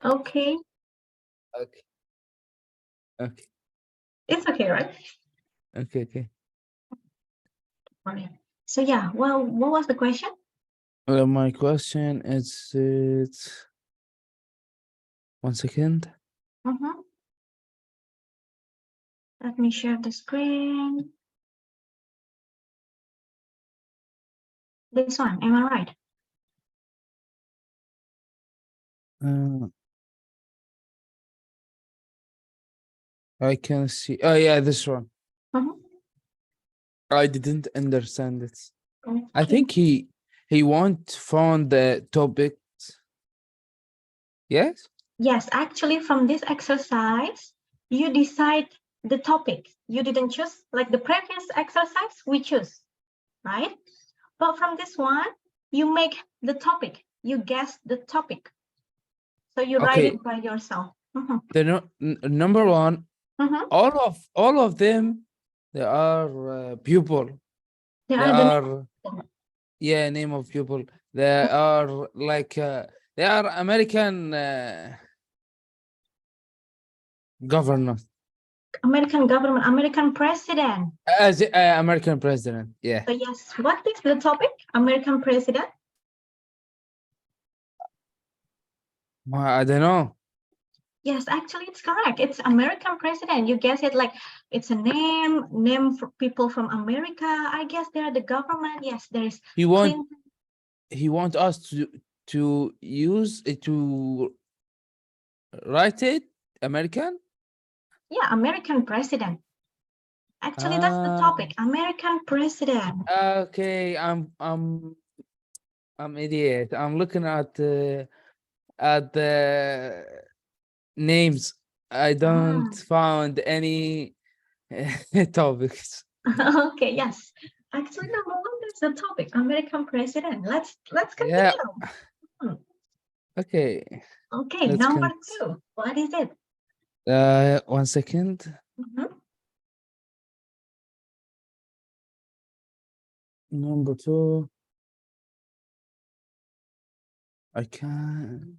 Okay. Okay. Okay. It's okay, right? Okay. All right. So yeah, well, what was the question? Well, my question is, it's 1 second. Mm-hmm. Let me share the screen. This one, am I right? I can see. Oh yeah, this one. Mm-hmm. I didn't understand it. Okay. I think he won't find the topic. Yes. Yes, actually, from this exercise, you decide the topic. You didn't choose, like the previous exercise, we choose, right? But from this one, you make the topic. You guess the topic. So you write Okay. it by yourself. Mm-hmm. The number one. Mm-hmm. All of them, they are pupil. They They are the are name of pupil. They are like they are American governor. American government, American president. As American president. Yeah. So yes, what is the topic? American president? I don't know. Yes, actually, it's correct. It's American president. You guess it, like it's a name for people from America. I guess they're the government. Yes, there is. He want us to use it to write it American. Yeah, American president. Actually, that's the topic. American president. Okay, I'm idiot. I'm looking at the names. I don't found any topics. Okay, yes. Actually, number one, that's the topic. American president. Let's continue. Yeah. Okay. Okay, Let's number two. What is it? 1 second. Number two. I can't.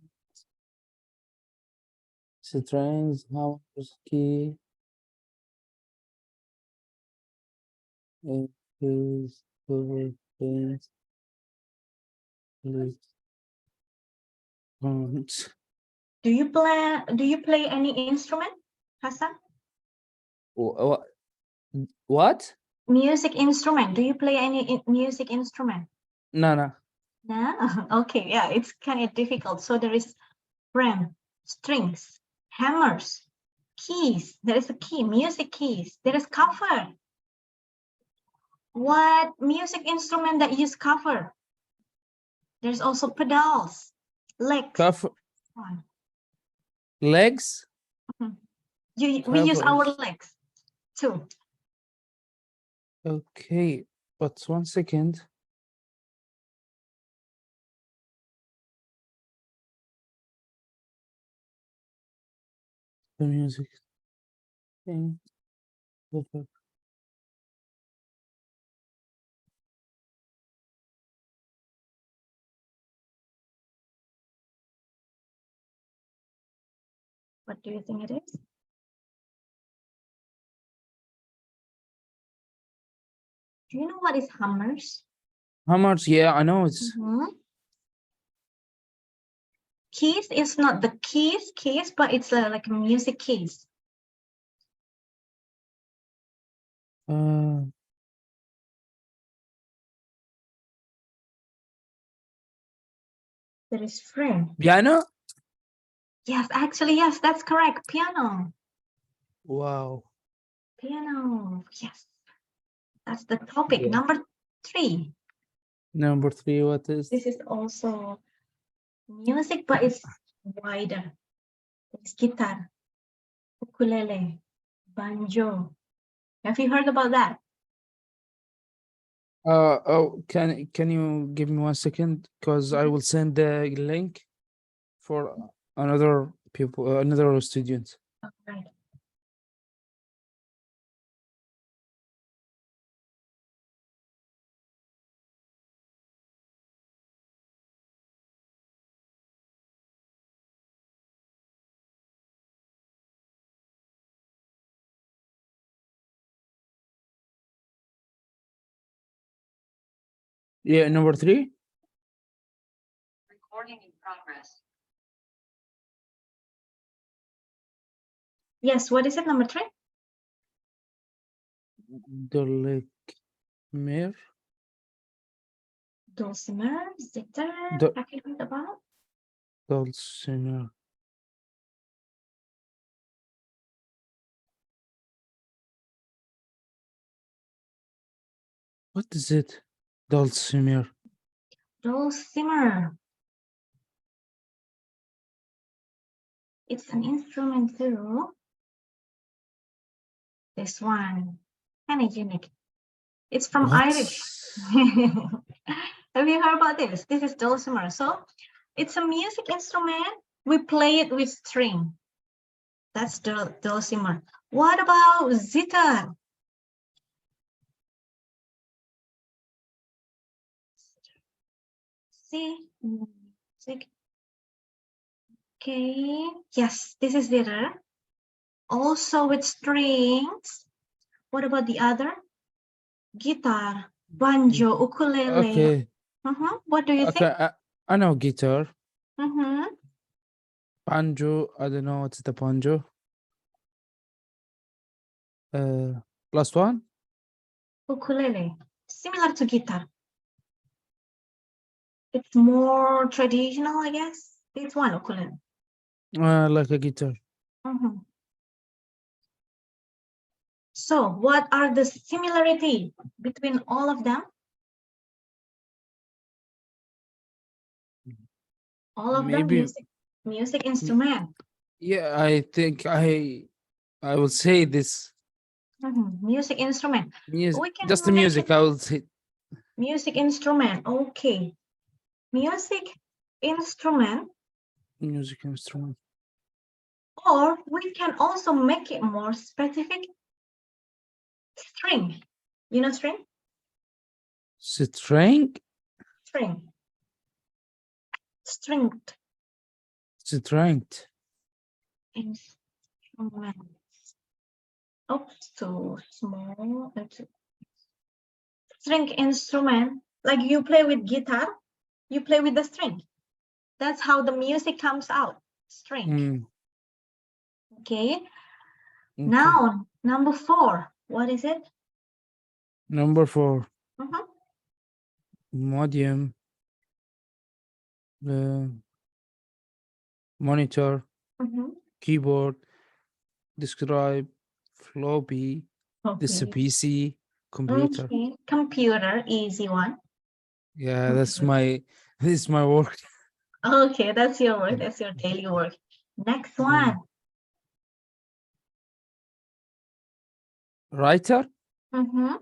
Trains, house key. Please, please. Do you play any instrument, Hassan? What? Music instrument. Do you play any music instrument? No. No? Okay, yeah, it's kind of difficult. So there is frame, strings, hammers, keys. There is a key, music keys. There is cover. What music instrument that use cover? There's also pedals, legs. Cover. Legs? We use our legs too. Okay, but 1 second. The music. Okay. What do you think it is? Do you know what is hammers? Hammers, yeah, I know it's. Keys is not the keys, but it's like a music keys. There is frame. Piano? Yes, actually, yes, that's correct. Piano. Wow. Piano, yes. That's the topic. Yeah. Number three. Number three, what is? This is also music, but it's wider. It's guitar, ukulele, banjo. Have you heard about that? Can you give me 1 second? Because I will send the link for another people, another student. Right. Yeah, number 3. Recording in progress. Yes, what is it, number 3? Dulcimer. Dulcimer, zither, Du- have you heard about? Dulcimer. What is it? Dulcimer. Dulcimer. It's an instrument too. This one, kind of unique. It's from What? Irish. Have you heard about this? This is dulcimer. So it's a music instrument. We play it with string. That's dulcimer. What about zither? See, music. Okay, yes, this is zither. Also with strings. What about the other? Guitar, banjo, ukulele. Okay. What do you think? Okay, I know guitar. Mm-hmm. Banjo, I don't know what's the banjo. Last one? Ukulele, similar to guitar. It's more traditional, I guess. This one, ukulele. Like a guitar. So what are the similarity between all of them? All of them Maybe. music instrument. Yeah, I think I will say this. Music instrument. Music, We can just the make music. it I will say music instrument. Okay, music instrument. music instrument. Or we can also make it more specific. String. You know string? String. String. Stringed. Strength. Instrument. Oops, too small. String instrument. Like you play with guitar, you play with the string. That's how the music comes out. String. Okay. Now, number 4. What is it? Number 4. Medium. Monitor. Keyboard. Describe. Floppy. This is a PC. Computer. Okay. Computer, easy one. Yeah, this is my work. Okay, that's your work. That's your daily work. Next one. Writer. A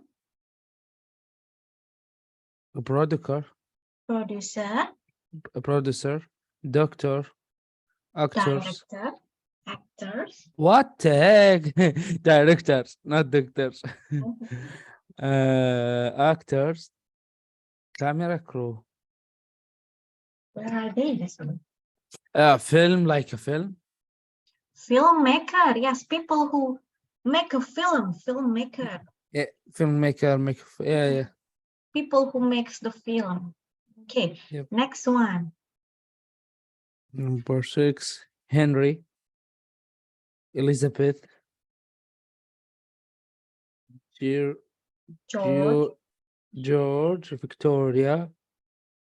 producer. A producer. Doctor. Actors. Director. Actors. What the heck? Directors, not doctors. Actors. Camera crew. Where are they? This one. Film, like a film. Filmmaker. Yes, people who make a film. Filmmaker. Yeah, filmmaker. Yeah. People who makes the film. Okay. Yep. Next one. Number 6. Henry. Elizabeth. George. Victoria.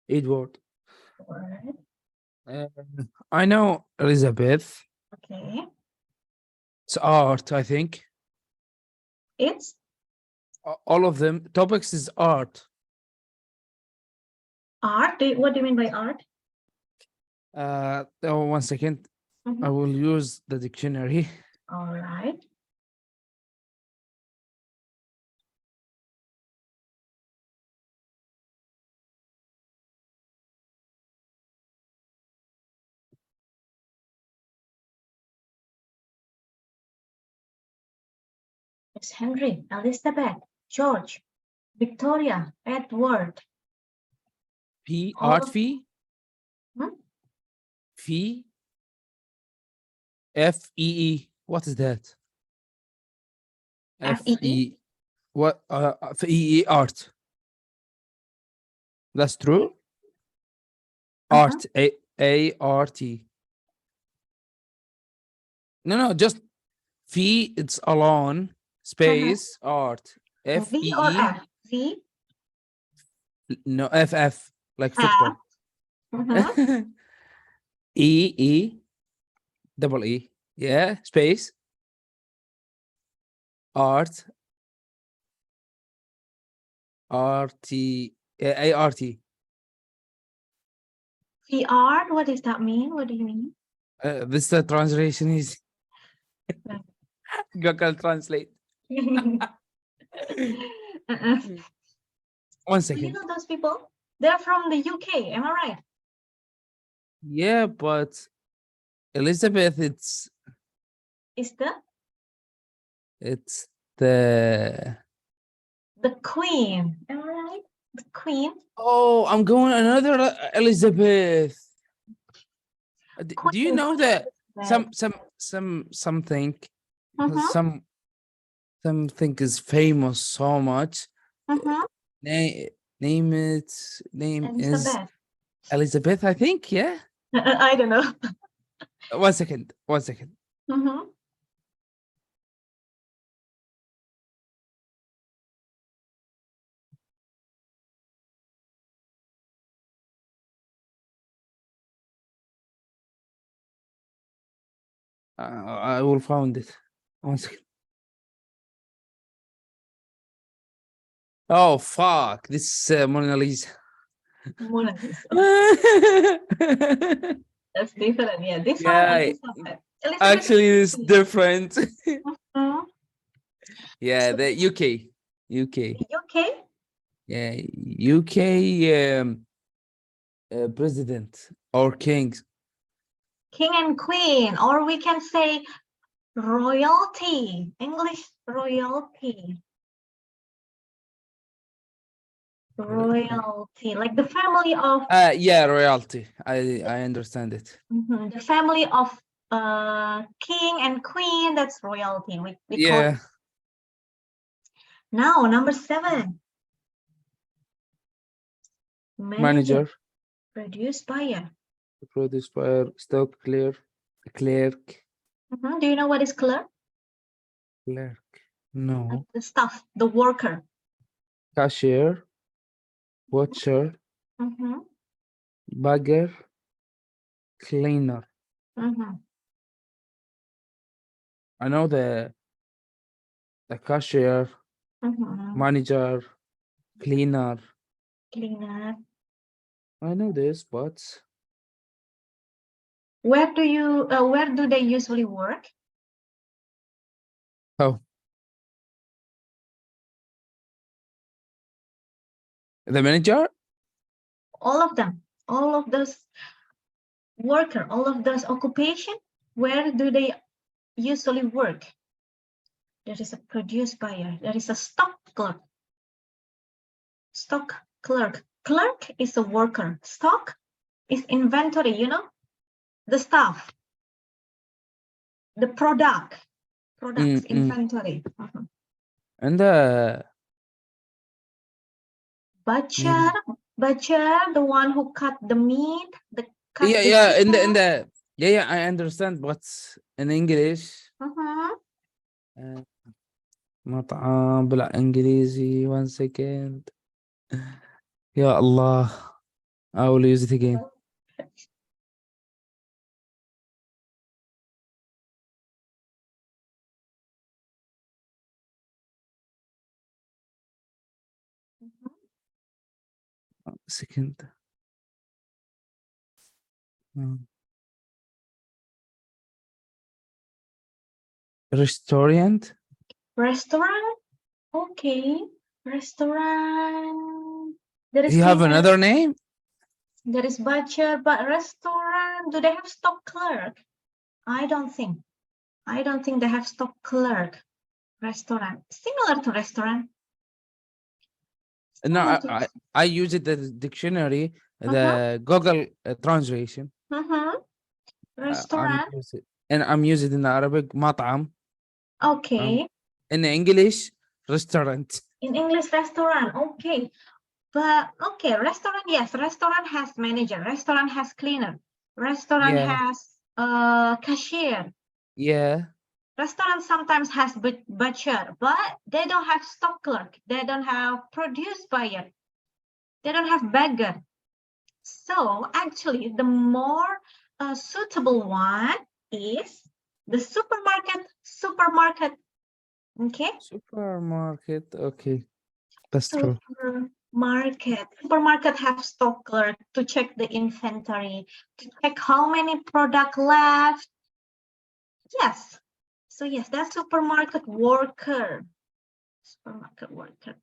Edward. I know Elizabeth. Okay. It's art, I think. It's? All of them. Topics is art. Art? What do you mean by art? 1 second. I will use the dictionary. All right. It's Henry, Elizabeth, George, Victoria, Edward. Art fee? Fee? F-E-E. What is that? F-E-E? What? F-E-E, art. That's true. Uh-huh. Art, A-R-T. No, just V, it's alone, space, art. V or F-E-E, F? V? no, F, like F. football. Uh-huh. E, double E, yeah, space, art, R-T, A-R-T. VR, what does that mean? What do you mean? This translation is Google Translate. Uh-uh. 1 Do second. you know those people? They're from the UK, am I right? Yeah, but Elizabeth, it's Is the the Queen, am I right? The Queen. oh, I'm going another Elizabeth. Do you Queen know that Elizabeth. something Uh-huh. something is famous so much? Uh-huh. Name is Elizabeth. Elizabeth, I think. Yeah. I don't know. 1 second. 1 second. Uh-huh. I will find it. 1 second. Oh fuck! This Mona Lisa. Mona Lisa. That's different. Yeah, this one Yeah, Elizabeth. Elizabeth actually, is it's different. uh, Yeah, the UK. UK. Yeah, UK president or king. King and Queen, or we can say royalty. English royalty. Royalty, like the family of Yeah, royalty. I understand it. the family of king and queen. That's royalty. We call Yeah. it. Now number 7. Manager, Produce buyer. produce buyer, stock clerk. Do you know what is clerk? Clerk. No. The staff, the worker. Cashier, watcher, bagger, cleaner. I know the cashier, manager, cleaner. Cleaner. I know this, but Where do they usually work? oh, the manager? All of them, all of those worker, all of those occupation, where do they usually work? There is a produce buyer, there is a stock clerk. Stock clerk. Clerk is a worker. Stock is inventory, you know, the stuff, the products, inventory. And butcher, the one who cut the meat, yeah, in the yeah, I understand, but in English. مطعم بالإنجليزي 1 second. يا الله. I will use it again. Second. Restaurant. Okay. Restaurant. There is You have another name? There is butcher, but restaurant. Do they have stock clerk? I don't think they have stock clerk. Restaurant. Similar to restaurant. No, I use it the dictionary, the Google translation. Restaurant. I'm using it in Arabic, مطعم. Okay. In English, restaurant. In English, restaurant. Okay. But okay, restaurant, yes, restaurant has manager, restaurant has cleaner, restaurant Yeah. has cashier. Yeah. Restaurant sometimes has butcher, but they don't have stock clerk. They don't have produce buyer. They don't have bagger. So actually, the more suitable one is the supermarket. Supermarket. Okay. Supermarket. Okay. That's true. Supermarket. Supermarket have stock clerk to check the inventory, to check how many product left. Yes. So yes, that's supermarket worker. Supermarket worker.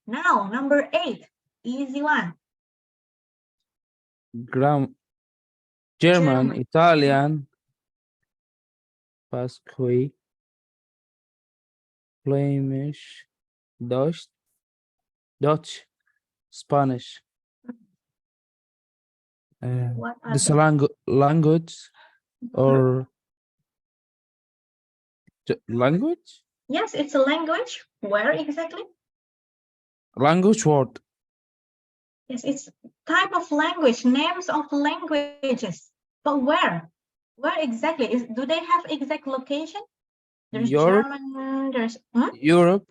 Now, number 8, easy one. German, Italian, Basque, Flemish, Dutch, Spanish. What are This they? language or language? Yes, it's a language. Where exactly? Language word. Yes, it's type of language, names of languages. But where? Where exactly? Do they have exact location? There's Europe. German, there's Europe.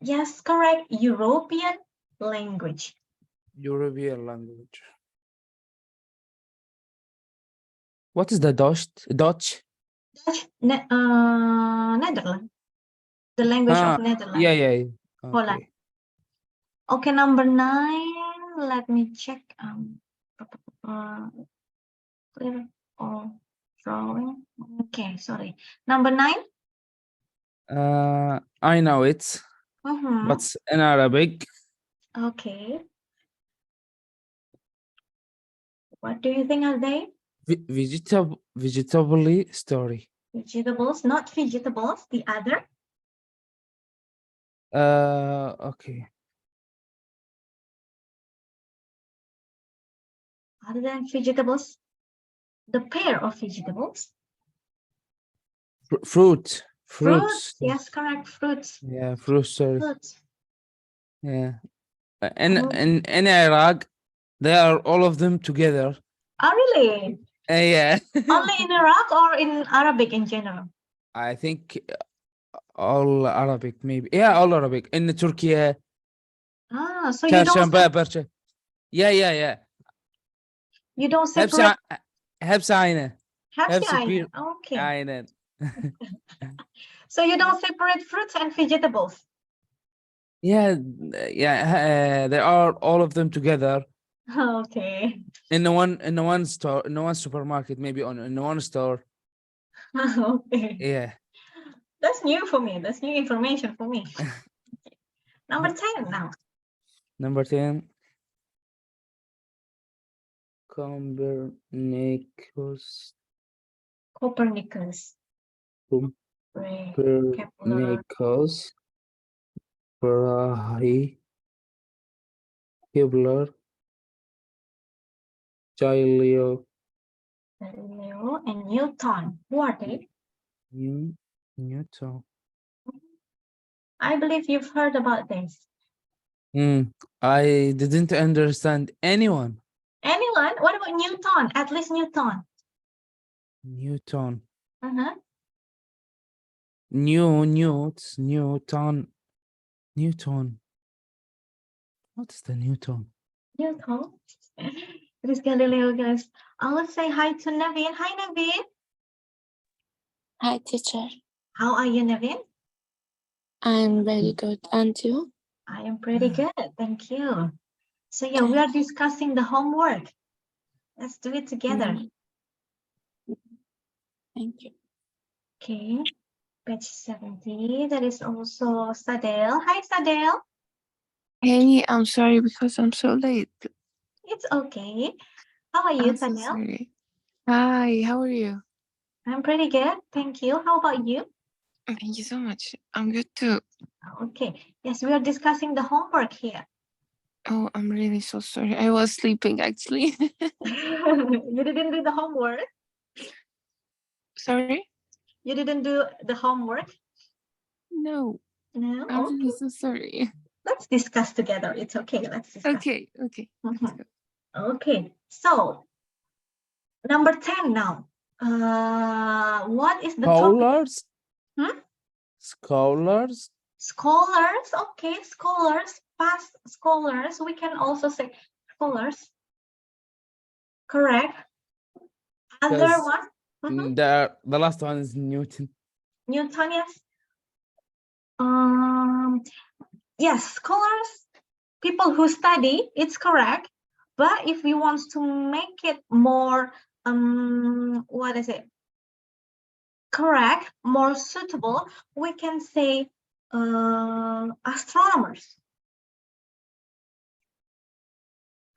Yes, correct. European language. European language. What is the Dutch? Dutch, Netherlands. The language of Netherlands. Yeah. Holland. Okay. Okay, number 9. Let me check. Clear or drawing. Okay, sorry. Number 9. I know it, but in Arabic. Okay. What do you think are they? Vegetable story. Vegetables, not vegetables. The other. Okay. Other than vegetables, the pair of vegetables. Fruits. Yes, correct. Fruits. Yeah, fruits. Sorry. Fruits. Yeah. In Iraq, they are all of them together. Oh, really? Yeah. Only in Iraq or in Arabic in general? I think all Arabic, maybe. Yeah, all Arabic. In Turkey. So you don't. Yeah. You don't separate. Hepsi aynı. Okay. Aynen. So you don't separate fruits and vegetables. Yeah, they are all of them together. Okay. In the one store, in the one supermarket, maybe in the one store. Okay. Yeah. That's new for me. That's new information for me. Number 10 now. Number 10. Copernicus. Brahe. Kepler. Galileo and Newton. Who are they? Newton. I believe you've heard about this. I didn't understand anyone. Anyone? What about Newton? At least Newton. Newton. Newton. What is the Newton? Newton. It is Galileo, guys. I'll say hi to Naveen. Hi, Naveen. Hi, teacher. How are you, Naveen? I'm very good. And you? I am pretty good. Thank you. So yeah, we are discussing the homework. Let's do it together. Thank you. Okay. Page 70. That is also Sadel. Hi, Sadel. Hey, I'm sorry because I'm so late. It's okay. How are you, I'm so Sadel? sorry. Hi, how are you? I'm pretty good. Thank you. How about you? Thank you so much. I'm good too. Okay. Yes, we are discussing the homework here. Oh, I'm really so sorry. I was sleeping actually. You didn't do the homework? Sorry? You didn't do the homework? No. No? I'm Okay. really so sorry. let's discuss together. It's okay. Let's discuss. Okay. Mhm. Okay. So number 10 now. What is the topic? Scholars. Hmm? Scholars. Scholars. Okay, scholars. Past scholars. We can also say scholars. Correct. Other Yes. one. Mhm. The last one is Newton. Newton, yes. Yes, scholars, people who study, it's correct. But if we want to make it more, what is it? Correct, more suitable, we can say astronomers.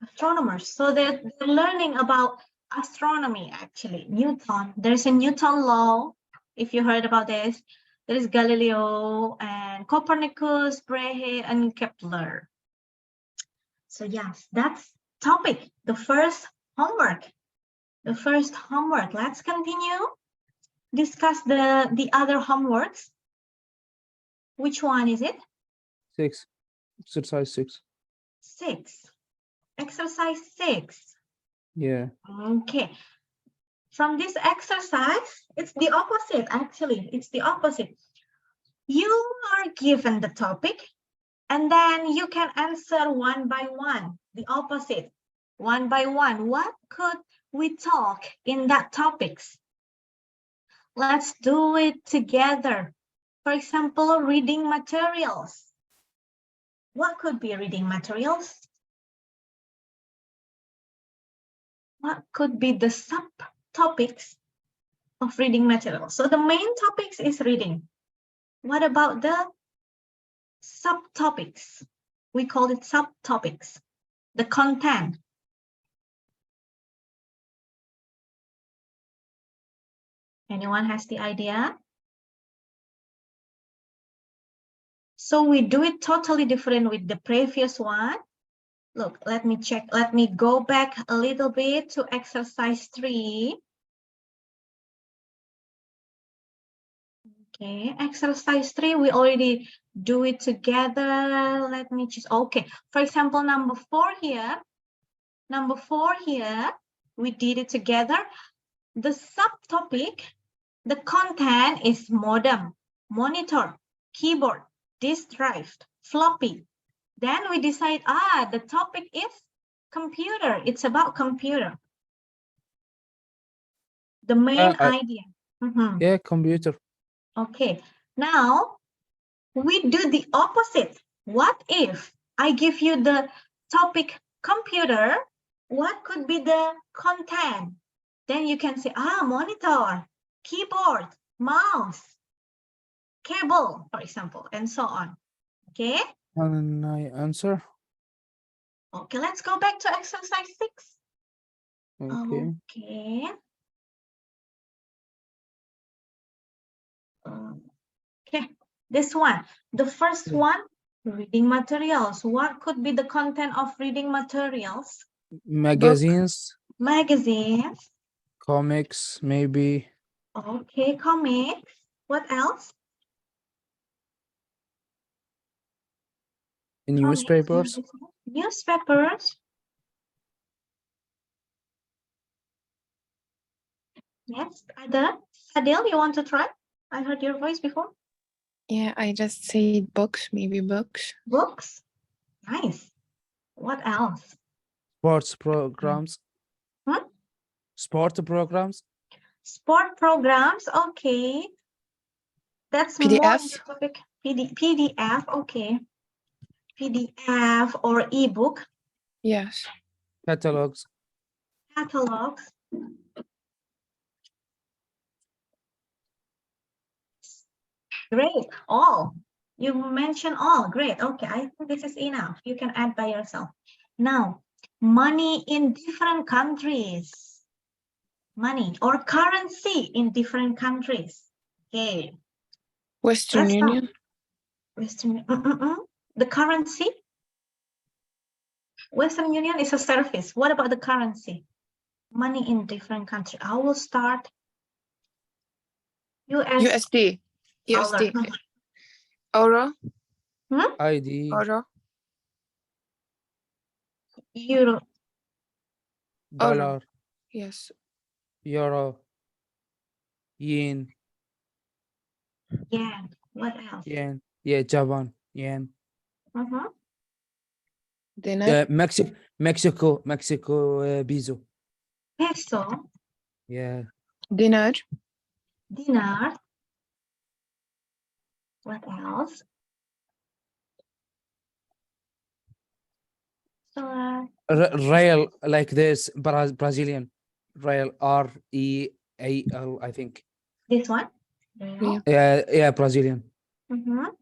Astronomers. So they're learning about astronomy, actually. Newton. There's a Newton law, if you heard about this. There is Galileo and Copernicus, Brahe, and Kepler. So yes, that's topic, the first homework. The first homework. Let's continue. Discuss the other homeworks. Which one is it? 6. Exercise 6. 6. Exercise 6. Yeah. Okay. From this exercise, it's the opposite, actually. It's the opposite. You are given the topic, and then you can answer one by one, the opposite. One by one. What could we talk in that topics? Let's do it together. For example, reading materials. What could be reading materials? What could be the subtopics of reading materials? So the main topics is reading. What about the subtopics? We call it subtopics. The content. Anyone has the idea? So we do it totally different with the previous one. Look, let me check. Let me go back a little bit to exercise 3. Okay, exercise 3, we already do it together. Let me choose. Okay, for example, number 4 here. Number 4 here, we did it together. The subtopic, the content is modem, monitor, keyboard, disk drive, floppy. Then we decide, the topic is computer. It's about computer. The main idea. Yeah, computer. Okay, now we do the opposite. What if I give you the topic computer? What could be the content? Then you can say, monitor, keyboard, mouse, cable, for example, and so on. Okay? Can I answer? Okay, let's go back to exercise 6. Okay. Okay. Okay, this one. The first one, reading materials. What could be the content of reading materials? Magazines. Magazines. Comics, maybe. Okay, comics. What else? Newspapers. Newspapers. Yes, other. Adele, you want to try? I heard your voice before. Yeah, I just said books, maybe books. Books. Nice. What else? Sports programs. Sport programs. Sport programs. Okay. That's more PDF. the topic. PDF. Okay. PDF or ebook. Yes. Catalogs. Catalogs. Great. All. You mentioned all. Great. Okay. I think this is enough. You can add by yourself. Now, money in different countries. Money or currency in different countries. Okay. Western Union. Western. The currency. Western Union is a service. What about the currency? Money in different countries. I will start. USD. USD. Euro. ID. Euro. Euro. dollar, Yes. euro, yen, Yen. What else? yen. Yeah, Japan, yen. Dinar. Mexico, peso. Peso. Yeah. Dinar. Dinar. What else? So, Real, like this, Brazilian. Real, REAL, I think. this one. Real. Yeah, Brazilian. What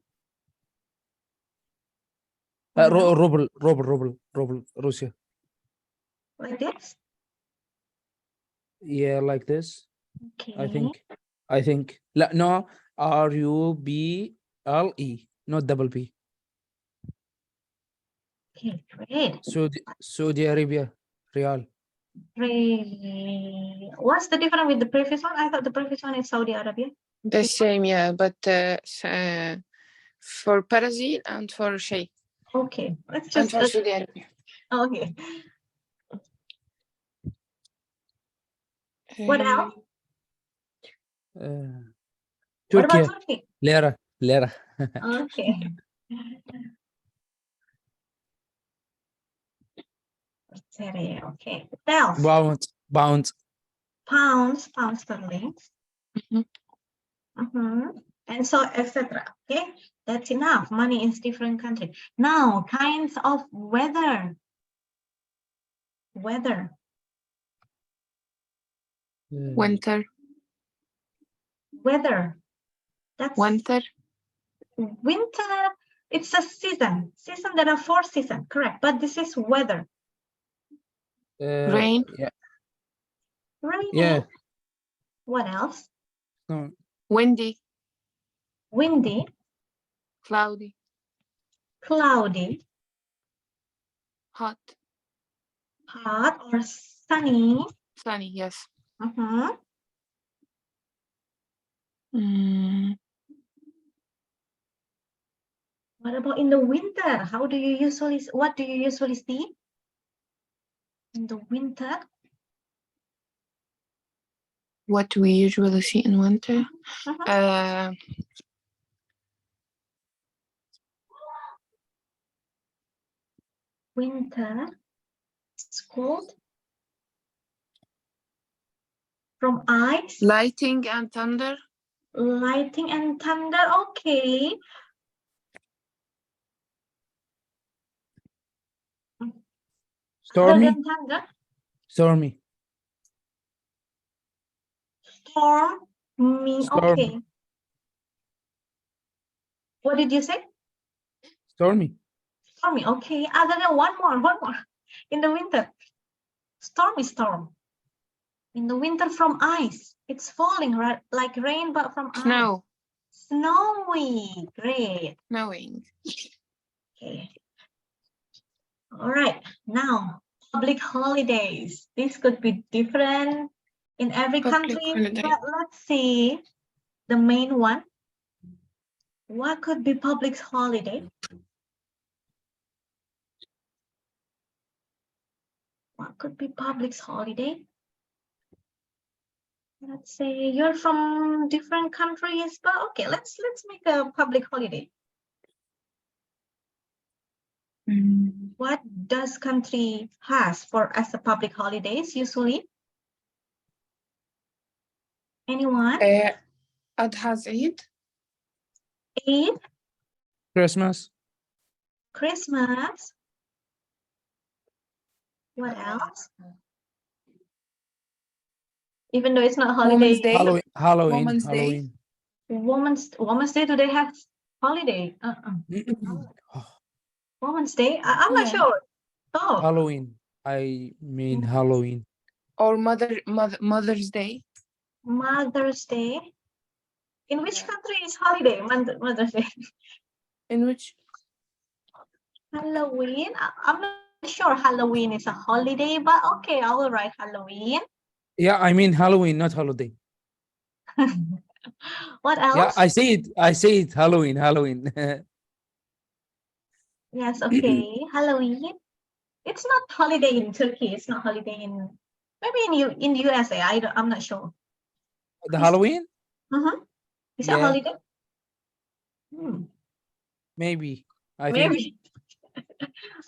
else? Ruble, Russia. Like this. Yeah, like this. Okay. I think. No, RUBLE, not double P. Okay, great. Saudi Arabia, Real. What's the difference with the previous one? I thought the previous one is Saudi Arabia. The same, yeah, but for Brazil and for Shay. Okay, let's And just. for Saudi Arabia. Okay. What else? What about Turkey, Turkey? Lira. Okay. Okay. What else? Pound. Pounds sterling. And so, etc. Okay, that's enough. Money is different country. Now, kinds of weather. Winter. Weather. That's Winter. winter. It's a season. There are 4 seasons, correct? But this is weather. Rain. Yeah. Rainy. Yeah. What else? No. Windy. Windy. Cloudy. Cloudy. Hot. Hot or sunny. Sunny, yes. What about in the winter? What do you usually see in the winter? What we usually see in winter? Winter. It's cold. From ice. Lightning and thunder. Lightning and thunder. Okay. Stormy. Other than thunder. Stormy. Storm. Storm. Okay. What did you say? Stormy. Stormy. Okay. Other than one more. In the winter. Storm. In the winter from ice. It's falling, right? Like rain, but from Snow. ice. Snowy. Great. Snowing. Okay. All right. Now, public holidays. This could be different in every Public country, holiday. but let's see the main one. What could be public holiday? What could be public holiday? Let's say you're from different countries, but okay, let's make a public holiday. What does country has for as a public holidays usually? Anyone? Adha's Eid. Eid. Christmas. What else? Even though it's not Women's holiday. Day. Halloween. Women's Day. Women's Day. Do they have holiday? Women's Day. I'm not sure. Oh. Halloween. I mean Halloween. Or Mother's Day. Mother's Day. In which country is holiday? Mother's Day. In which? Halloween. I'm not sure Halloween is a holiday, but okay, I will write Halloween. Yeah, I mean Halloween, not holiday. What else? Yeah, I say it. Halloween. Yes, okay. Halloween. It's not holiday in Turkey. It's not holiday in maybe in USA. I'm not sure. The Halloween? Is it a Yeah. holiday? Maybe. I think. Maybe.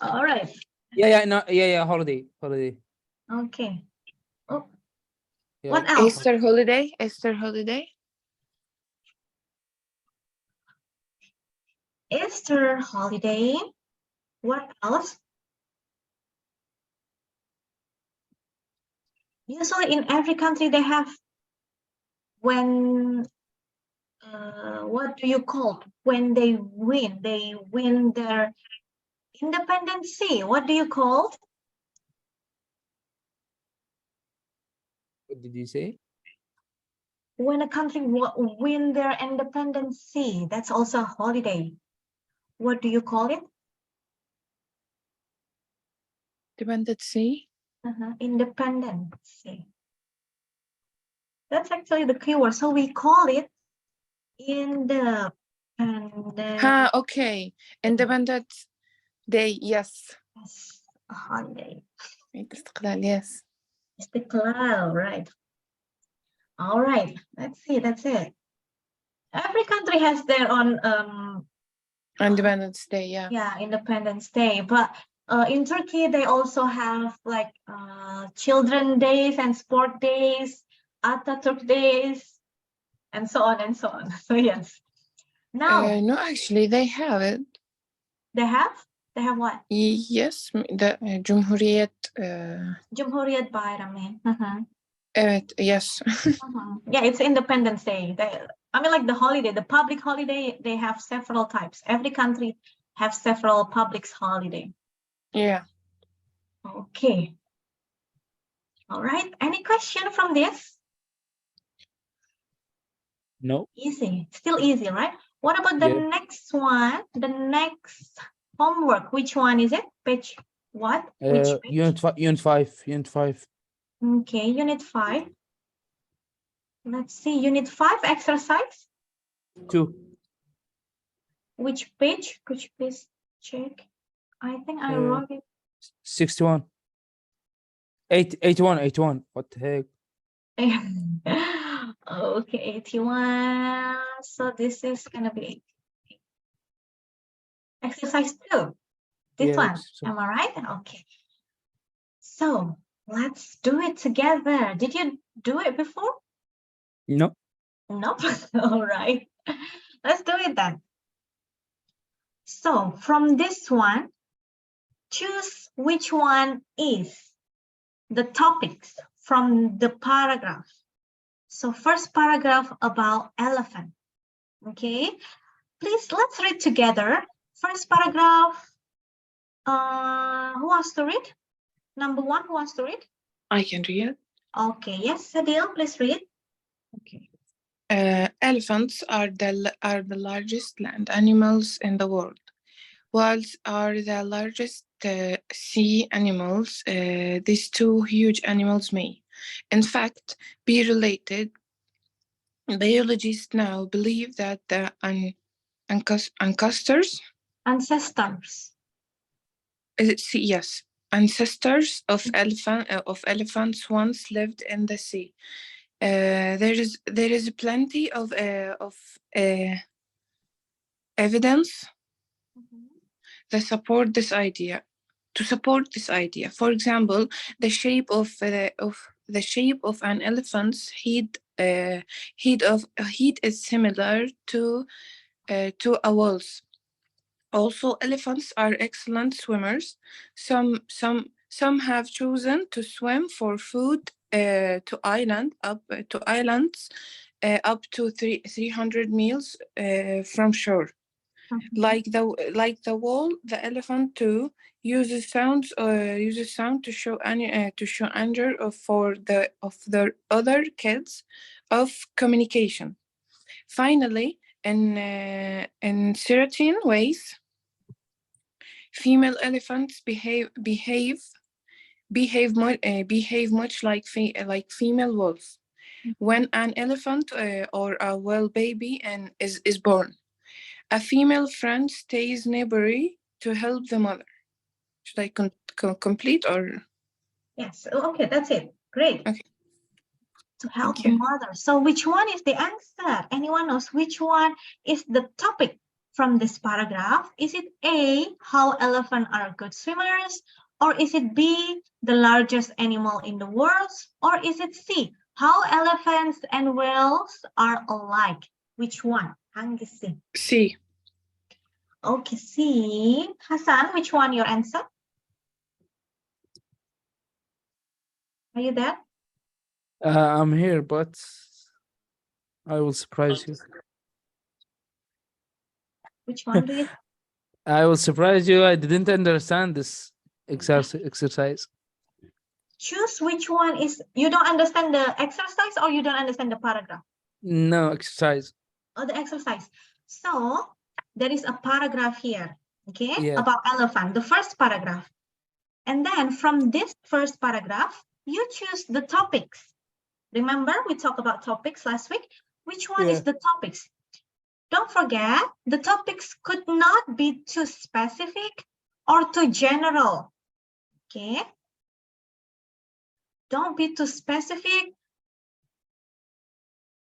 All right. Yeah, no, yeah, holiday. Okay. Oh, Yeah. what else? Easter holiday. Easter holiday. Easter holiday. What else? Usually in every country they have when what do you call when they win their independence? What do you call? What did you say? When a country win their independence, that's also a holiday. What do you call it? Independence. Independence. That's actually the keyword. So we call it Okay. Independence Day. Yes. A holiday. استقلال. Yes. Istiqlal, right. All right. Let's see. That's it. Every country has their own Independence Day. Yeah. Yeah, Independence Day. But in Turkey, they also have like children days and sport days, Atatürk days, and so on and so on. So yes. Now No, actually, they have it. they have what? Yes. The Cumhuriyet. Cumhuriyet Bayramı. Evet. Yes. Yeah, it's Independence Day. I mean, like the holiday, the public holiday, they have several types. Every country have several public holiday. Yeah. Okay. All right. Any question from this? No. Easy. Still easy, right? What about the next one? The next homework. Which one is it? Page what? Which page? Unit 5. Okay, Unit 5. Let's see. Unit 5 exercise. 2. Which page? Could you please check? I think I wrote it. 61. 81. What the heck? Okay, 81. So this is gonna be exercise 2. This one. Am I right? Okay. So let's do it together. Did you do it before? No. Nope. All right. Let's do it then. So from this one, choose which one is the topics from the paragraph. So first paragraph about elephant. Okay. Please, let's read together. First paragraph. Who wants to read? Number 1, who wants to read? I can read. Okay. Yes, Sadil, please read. Okay. Elephants are the largest land animals in the world. Whales are the largest sea animals. These two huge animals may, in fact, be related. Biologists now believe that the ancestors of elephants once lived in the sea. There is plenty of evidence that support this idea. For example, the shape of an elephant's head is similar to a whale's. Also, elephants are excellent swimmers. Some have chosen to swim for food to islands up to 300 miles from shore. Like the whale, the elephant too uses sound to show anger for their other kids of communication. Finally, in certain ways, female elephants behave much like female wolves. When an elephant or a whale baby is born, a female friend stays neighborly to help the mother. Should I complete or? Yes. Okay, that's it. Great. Okay. To help Thank the you. mother. So which one is the answer? Anyone knows which one is the topic from this paragraph? Is it A, how elephants are good swimmers? Or is it B, the largest animal in the world? Or is it C, how elephants and whales are alike? Which one? Hangi C. C. Okay, C. Hassan, which one your answer? Are you there? I'm here, but I will surprise you. Which one do you? I will surprise you. I didn't understand this exercise. Choose which one is, you don't understand the exercise or you don't understand the paragraph? No exercise. Oh, the exercise. So there is a paragraph here, okay, Yeah. about elephant, the first paragraph. And then from this first paragraph, you choose the topics. Remember, we talked about topics last week. Which one is the topics? Don't forget, the topics could not be too specific or too general, okay? Don't be too specific.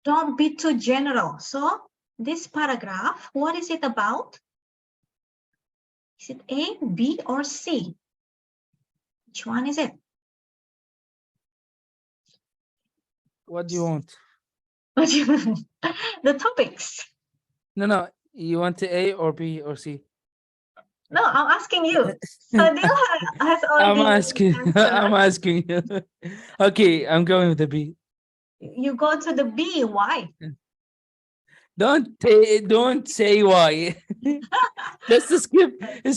Don't be too general. So this paragraph, what is it about? Is it A, B, or C? Which one is it? What do you want? The topics. No. You want A or B or C? No, I'm asking you. Sadil has already answered. I'm asking you. Okay, I'm going with the B. You go to the B. Why? Don't say why. Just skip. Okay,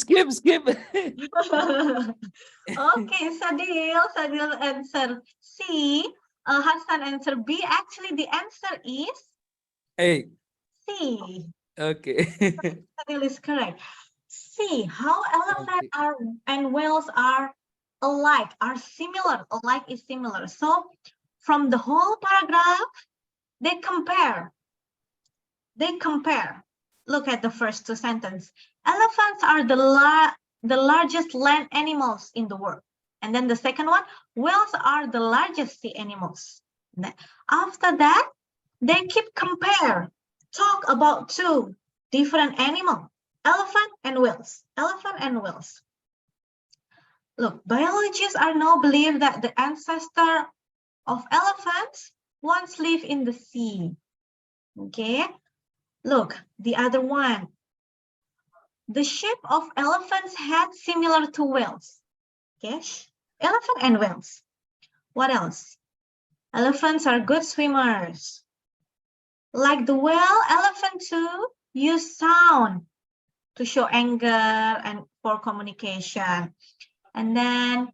Sadil answer C. Hassan answer B. Actually, the answer is A. C. Okay. Sadil is correct. C. How elephants are and whales are alike, are similar. Alike is similar. So from the whole paragraph, they compare. Look at the first two sentences. Elephants are the largest land animals in the world. And then the second one, whales are the largest sea animals. After that, they keep compare, talk about two different animals, elephant and whales. Look, biologists are now believe that the ancestor of elephants once lived in the sea. Okay. Look, the other one. The shape of elephants' head similar to whales. Okay, elephant and whales. What else? Elephants are good swimmers. Like the whale, elephant too use sound to show anger and for communication. And then,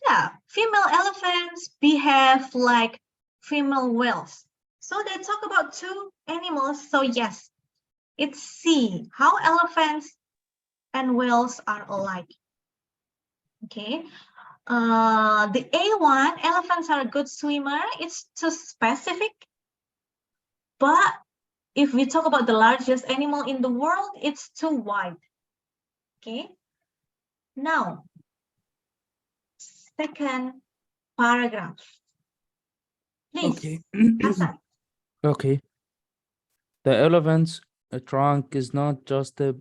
yeah, female elephants behave like female whales. So they talk about two animals. So yes, it's C, how elephants and whales are alike. Okay. The A1, elephants are a good swimmer. It's too specific. But if we talk about the largest animal in the world, it's too wide. Okay. Now, second paragraph. Please. Okay. Hassan. Okay. The elephant's trunk is not just a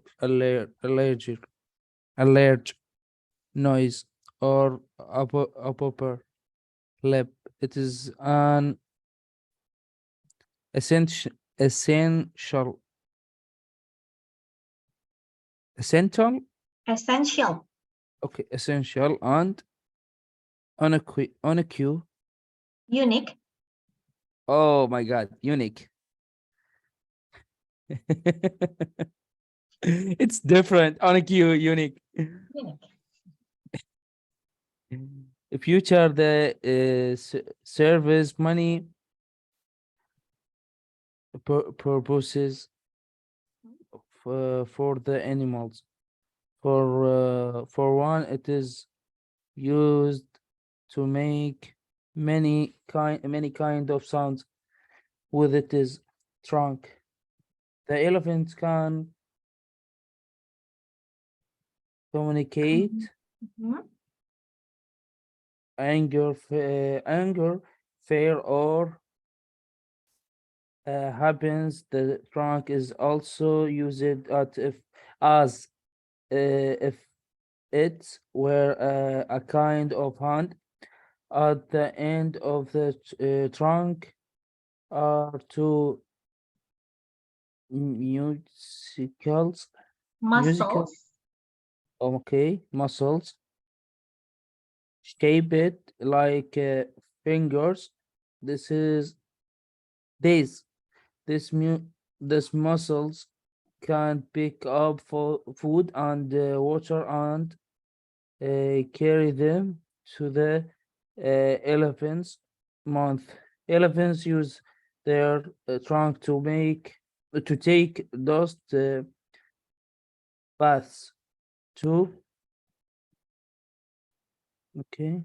large noise or upper lip. It is an essential okay, essential and Unique. Oh my god, unique. It's different. Unique. Future the service money purposes for the animals. For one, it is used to make many kind of sounds with its trunk. The elephant can communicate anger, fear, or happens. The trunk is also used as if it were a kind of hand. At the end of the trunk are two musical, Muscles. okay, muscles shaped like fingers. This is this this muscles can pick up for food and water and carry them to the elephant's mouth. Elephants use their trunk to take dust baths too. Okay,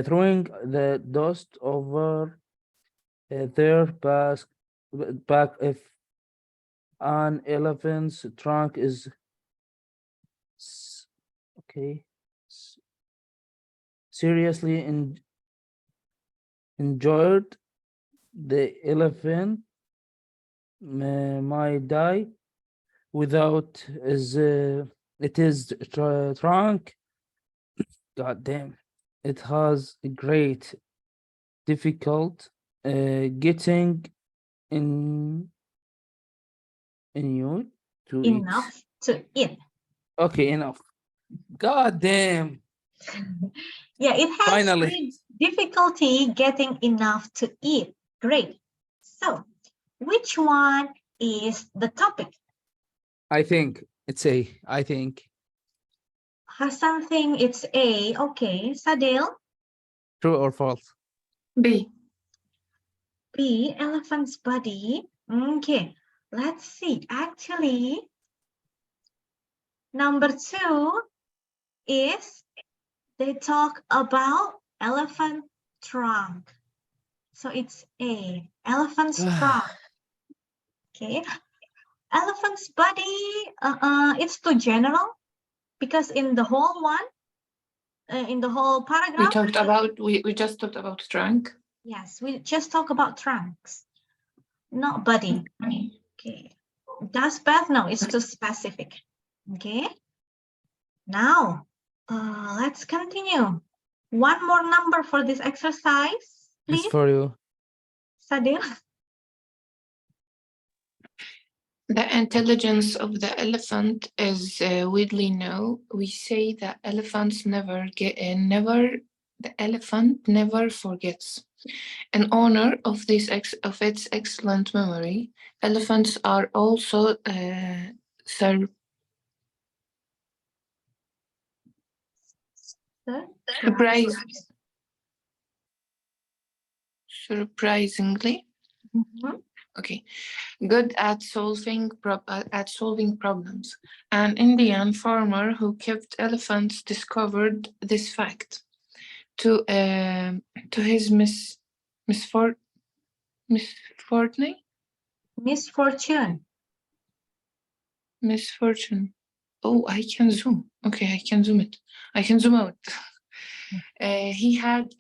throwing the dust over their back if an elephant's trunk is okay seriously injured, the elephant might die without its trunk. God damn, it has a great difficult getting in you to eat. Enough to eat. Okay, enough. God damn. Yeah, it has Finally. great difficulty getting enough to eat. Great. So, which one is the topic? I think it's A. I think. Hassan think it's A. Okay. Sadil? True or false? B. B. Elephant's body. Okay. Let's see. Actually, number 2 is they talk about elephant trunk. So it's A. Elephant's trunk. Okay. Elephant's body, it's too general because in the whole one, in the whole paragraph, We just talked about trunk. yes, we just talk about trunks, not body. Okay. Does Beth? No, it's too specific. Okay. Now, let's continue. One more number for this exercise, please. It's for you. Sadil. The intelligence of the elephant is widely known. We say that elephants the elephant never forgets. In honor of its excellent memory, elephants are also surprisingly okay, good at solving problems. An Indian farmer who kept elephants discovered this fact. To his misfortune. Oh, I can zoom. Okay, I can zoom it. I can zoom out. He had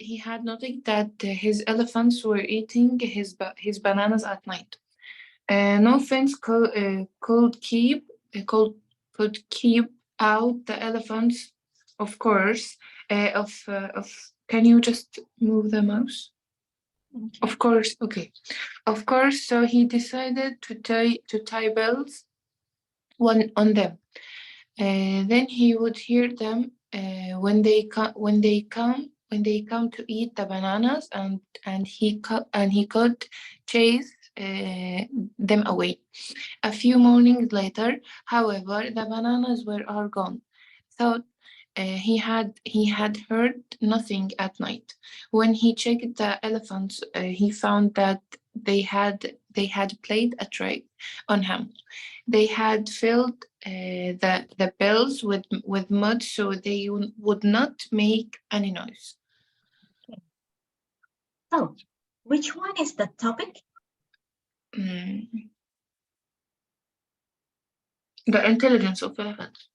noted that his elephants were eating his bananas at night. No fence could keep out the elephants. Of course, can you just move the mouse? Okay. Of course, okay. Of course, so he decided to tie bells on them. Then he would hear them when they come to eat the bananas, and he could chase them away. A few mornings later, however, the bananas were all gone. So he had heard nothing at night. When he checked the elephants, he found that they had played a trick on him. They had filled the bells with mud so they would not make any noise. Okay. So, which one is the topic? The intelligence of elephants.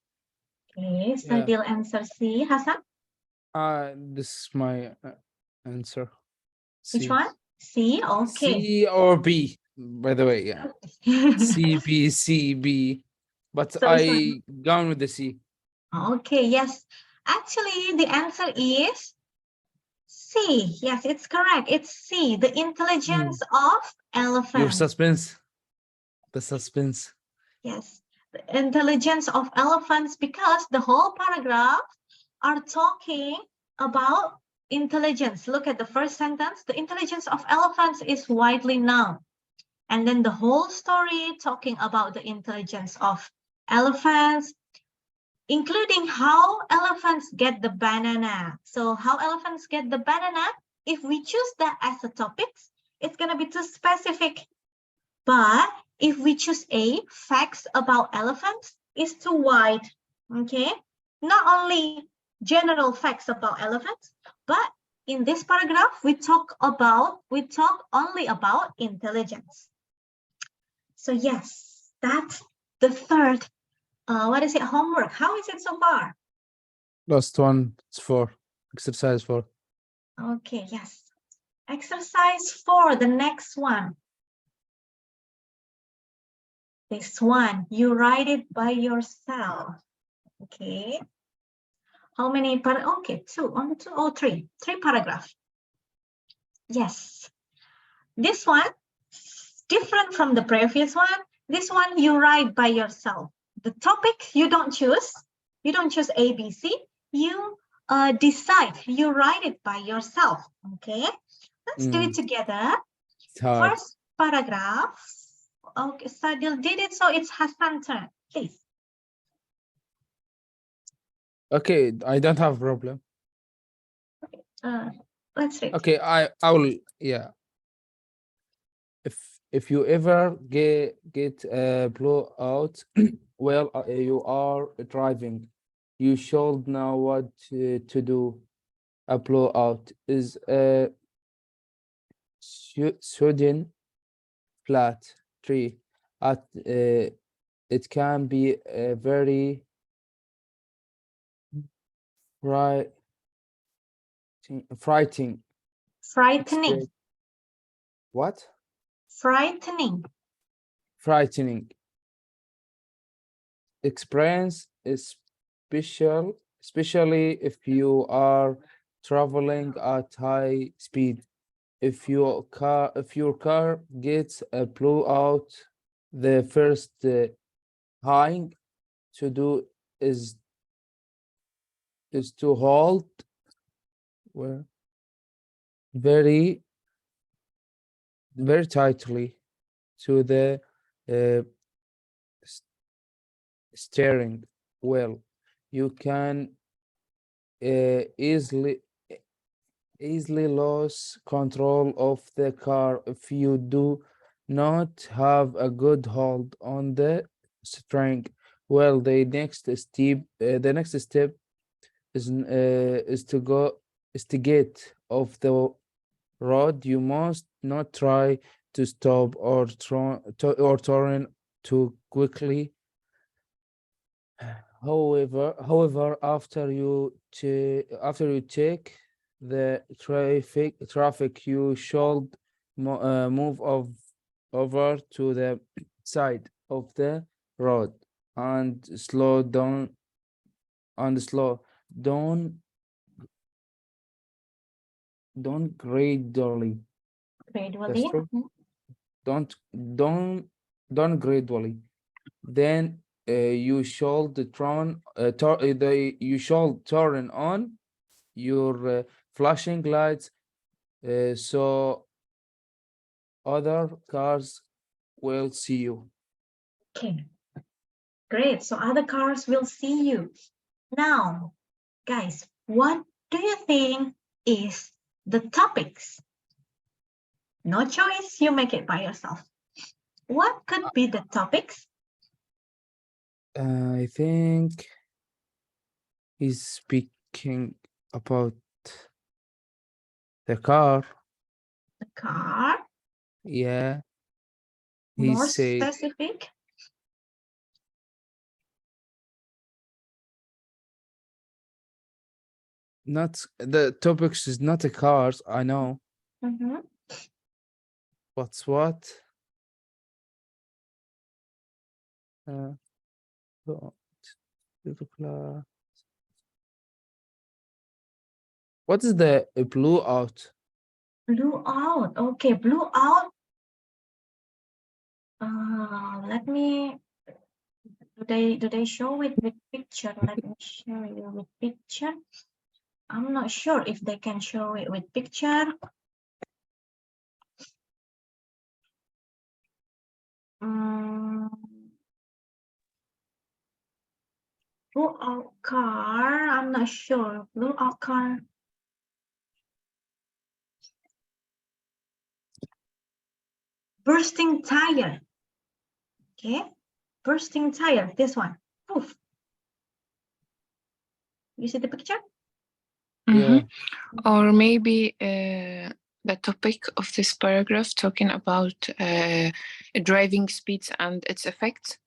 Okay, Sadil answer C. Hassan? This is my answer. Which C. one? C. Okay. C or B, by the way, yeah. C, B, C, B. But So which one? I gone with the C. Okay, yes. Actually, the answer is C. Yes, it's correct. It's C. The intelligence of Your elephants. suspense. The suspense. Yes, the intelligence of elephants, because the whole paragraph are talking about intelligence. Look at the first sentence. The intelligence of elephants is widely known. And then the whole story talking about the intelligence of elephants, including how elephants get the banana. So how elephants get the banana, if we choose that as a topic, it's going to be too specific. But if we choose A, facts about elephants, is too wide, okay? Not only general facts about elephants, but in this paragraph, we talk only about intelligence. So yes, that's the third, what is it, homework. How is it so far? Last one, it's 4. Exercise 4. Okay, yes. Exercise 4, the next one. This one, you write it by yourself. Okay. How many? Okay, 2 or 3. 3 paragraphs. Yes. This one, different from the previous one. This one you write by yourself. The topic you don't choose. You don't choose A, B, C. You decide. You write it by yourself. Okay. Let's do it together. It's hard. First paragraph. Okay, Sadil did it, so it's Hassan's turn. Please. Okay, I don't have a problem. Let's read. Okay, I will, yeah. If you ever get a blowout while you are driving, you should know what to do. A blowout is a sudden flat tree. It can be a very frightening. Frightening. What? Frightening. Frightening experience is especially if you are traveling at high speed. If your car gets a blowout, the first thing to do is to hold very tightly to the steering wheel. You can easily lose control of the car if you do not have a good hold on the steering. Well, the next step is to get off the road. You must not try to stop or turn too quickly. However, after you check the traffic, you should move over to the side of the road and slow down don't gradually. That's true. Don't gradually. Then you should turn on your flashing lights so other cars will see you. Okay, great. So other cars will see you. Now, guys, what do you think is the topics? No choice, you make it by yourself. What could be the topics? I think he's speaking about the car. The car. Yeah. More specific. Not the topics is not a cars, I know. Mhm. What's what? Go to the class. What is the blue out? Blue out. Okay, blue out. Let me. Do they show it with picture? Let me show you with picture. I'm not sure if they can show it with picture. Blue out car. I'm not sure. Blue out car. Bursting tire. Okay, bursting tire. This one. Oof. You see the picture? Yeah. Or maybe the topic of this paragraph talking about driving speeds and its effects.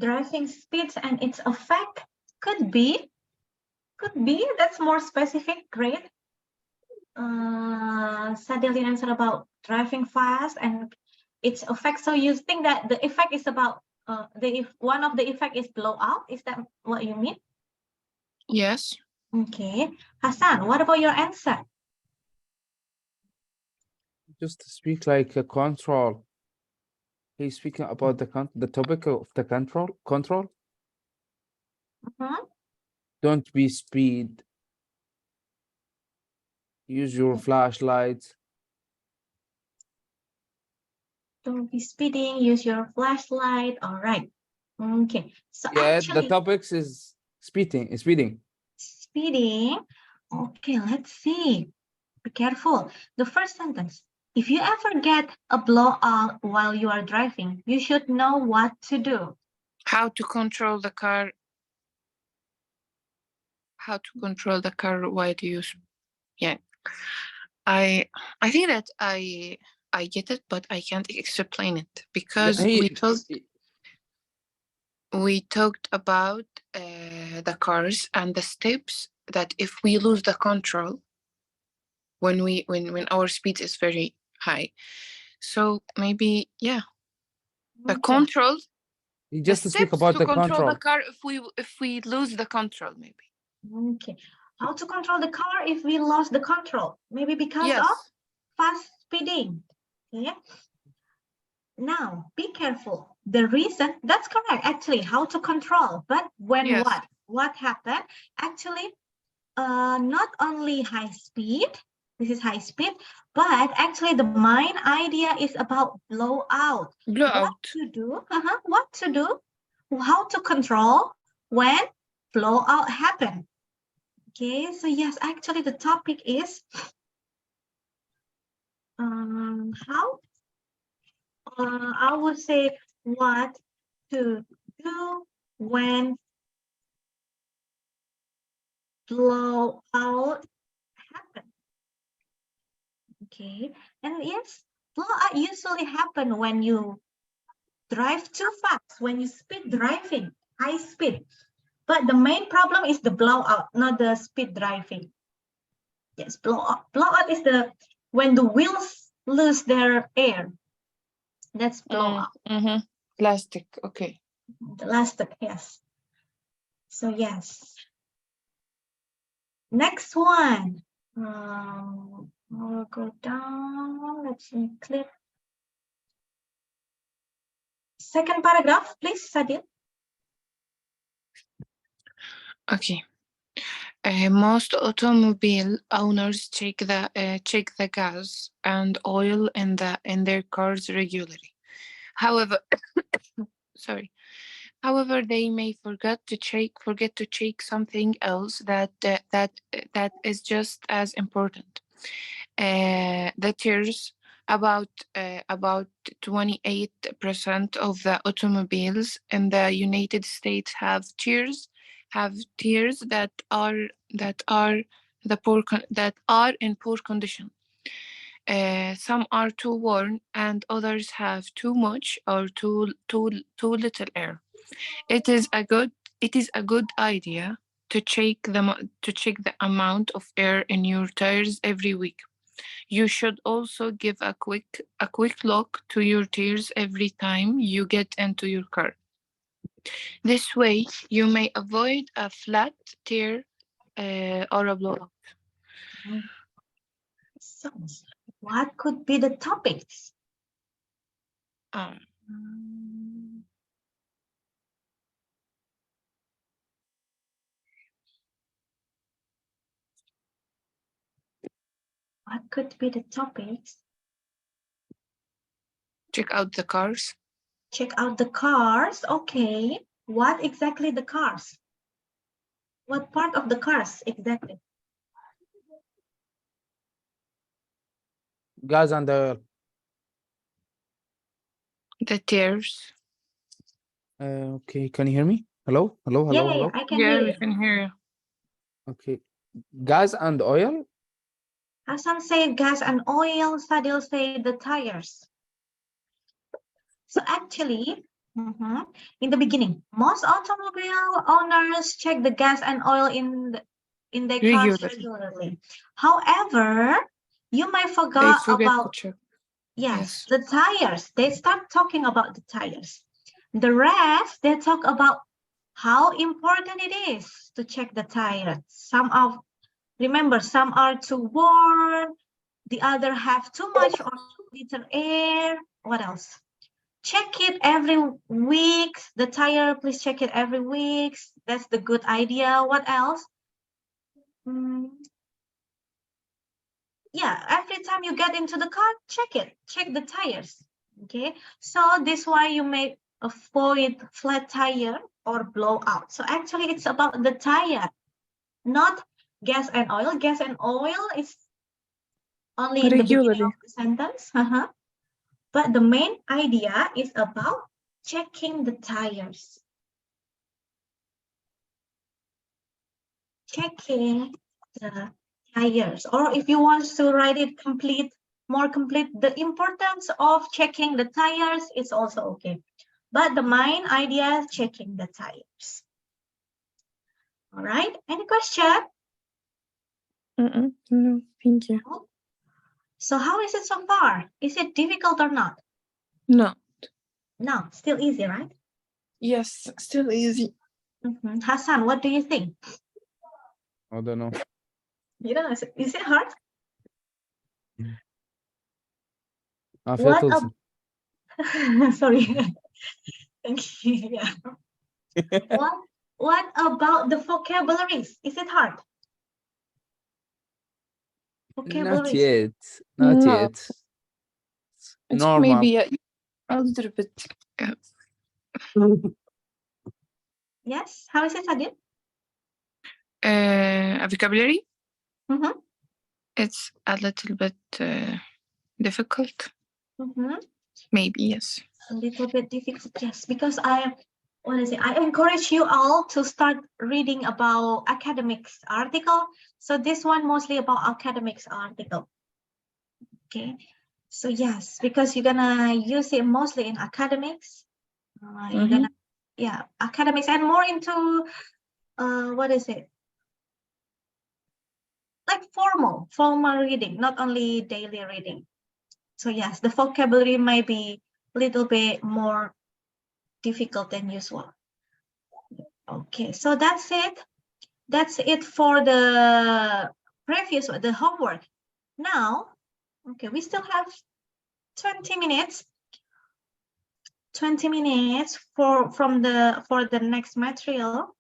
Driving speeds and its effect could be. That's more specific. Great. Sadili answered about driving fast and its effect. So you think that the effect is about one of the effect is blowout? Is that what you mean? Yes. Okay, Hassan, what about your answer? Just to speak like a control. He's speaking about the topic of the control. Don't be speed. Use your flashlight. Don't be speeding. Use your flashlight. All right. Okay. So Yeah, actually, the topics is speeding. Speeding. Okay, let's see. Be careful. The first sentence. If you ever get a blowout while you are driving, you should know what to do. How to control the car. How to control the car while you use. Yeah. I think that I get it, but I can't explain it because we talked about the cars and the steps that if we lose the control when our speed is very high. So maybe the control. You just the speak steps about to the control control. the car if we lose the control, maybe. Okay. How to control the car if we lost the control? Maybe because of fast speeding. Okay. Now, be careful. The reason, that's correct, actually, how to control, but when what happened? Actually, not only high speed, this is high speed, but actually the main idea is about blowout. What to do, how to control when blowout happen. Okay, so yes, actually the topic is how I would say what to do when blowout happen. Okay, and yes, blowout usually happen when you drive too fast, when you speed driving, high speed. But the main problem is the blowout, not the speed driving. Yes, blowout. Blowout is when the wheels lose their air. That's blowout. Plastic, okay. The elastic, yes. So yes. Next one. We'll go down. Let's see, click. Second paragraph, please, Sadil. Okay. Most automobile owners check the gas and oil in their cars regularly. However, However, they may forget to check something else that is just as important. The tires. About 28% of the automobiles in the United States have tires that are in poor condition. Some are too worn, and others have too much or too little air. It is a good idea to check the amount of air in your tires every week. You should also give a quick look to your tires every time you get into your car. This way, you may avoid a flat tire or a blowout. So, what could be the topics? What could be the topics? Check out the cars. Check out the cars. Okay. What exactly the cars? What part of the cars exactly? Gas and oil. The tires. Okay, can you hear me? Hello? Hello, hello, Yeah, hello? I can Yeah, hear we you. can hear you. Okay. Gas and oil? Hassan say gas and oil, Sadil say the tires. So actually, in the beginning, most automobile owners check the gas and oil in their cars regularly. However, you might They forget forget about to check. yes, the tires. They start talking about the tires. The rest, they talk about how important it is to check the tires. Remember, some are too warm, the other have too much or little air. What else? Check it every week. The tire, please check it every week. That's the good idea. What else? Yeah, every time you get into the car, check it. Check the tires. Okay, so this why you may avoid flat tire or blowout. So actually, it's about the tire, not gas and oil. Gas and oil is only in the beginning of the sentence. But the main idea is about checking the tires. Checking the tires. Or if you want to write it more complete, the importance of checking the tires is also okay. But the main idea is checking the tires. All right, any question? No, thank you. So how is it so far? Is it difficult or not? No. No, still easy, right? Yes, still easy. Hassan, what do you think? I don't know. You know, is it hard? What sorry. Thank you. Yeah. What about the vocabularies? Is it hard? Not yet. Not No. yet. It's Normal. maybe a little bit. Yes. How is it, Adil? A vocabulary? Mm-hmm. It's a little bit difficult. Maybe, yes. A little bit difficult, yes, because I encourage you all to start reading about academics article. So this one mostly about academics article. Okay. So yes, because you're gonna use it mostly in academics. You're gonna, yeah, academics and more into what is it? Like formal reading, not only daily reading. So yes, the vocabulary might be a little bit more difficult than usual. Okay, so that's it. That's it for the previous, the homework. Now, okay, we still have 20 minutes. 20 minutes for the next material.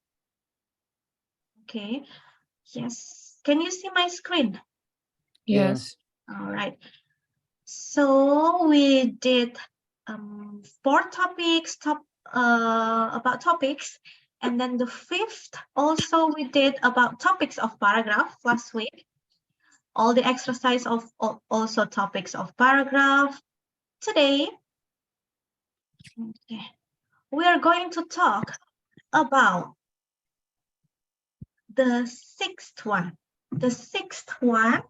Okay. Yes. Can you see my screen? Yes. All right. So we did 4 topics about topics, and then the 5th also we did about topics of paragraph last week. All the exercise of also topics of paragraph. Today, okay, we are going to talk about the 6th one. The 6th one.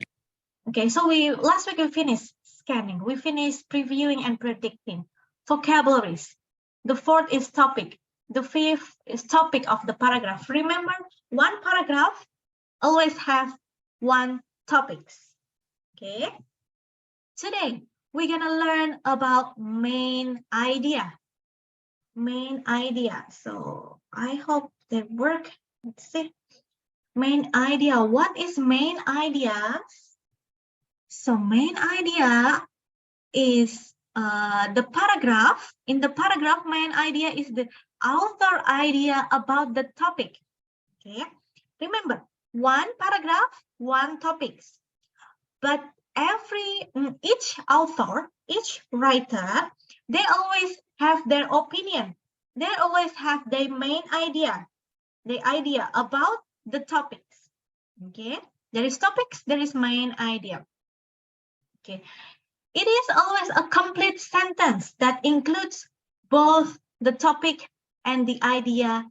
Okay, so last week we finished scanning. We finished previewing and predicting vocabularies. The 4th is topic. the fifth topic of the paragraph. Remember, one paragraph always have one topics. Okay. Today we're gonna learn about main idea. Main idea. So I hope they work. Let's see. Main idea. What is main idea? So main idea is the paragraph. In the paragraph, main idea is the author idea about the topic. Okay. Remember, one paragraph, one topics. But each author, each writer, they always have their opinion. They always have their main idea, the idea about the topics. Okay, there is topics, there is main idea. Okay, it is always a complete sentence that includes both the topic and the idea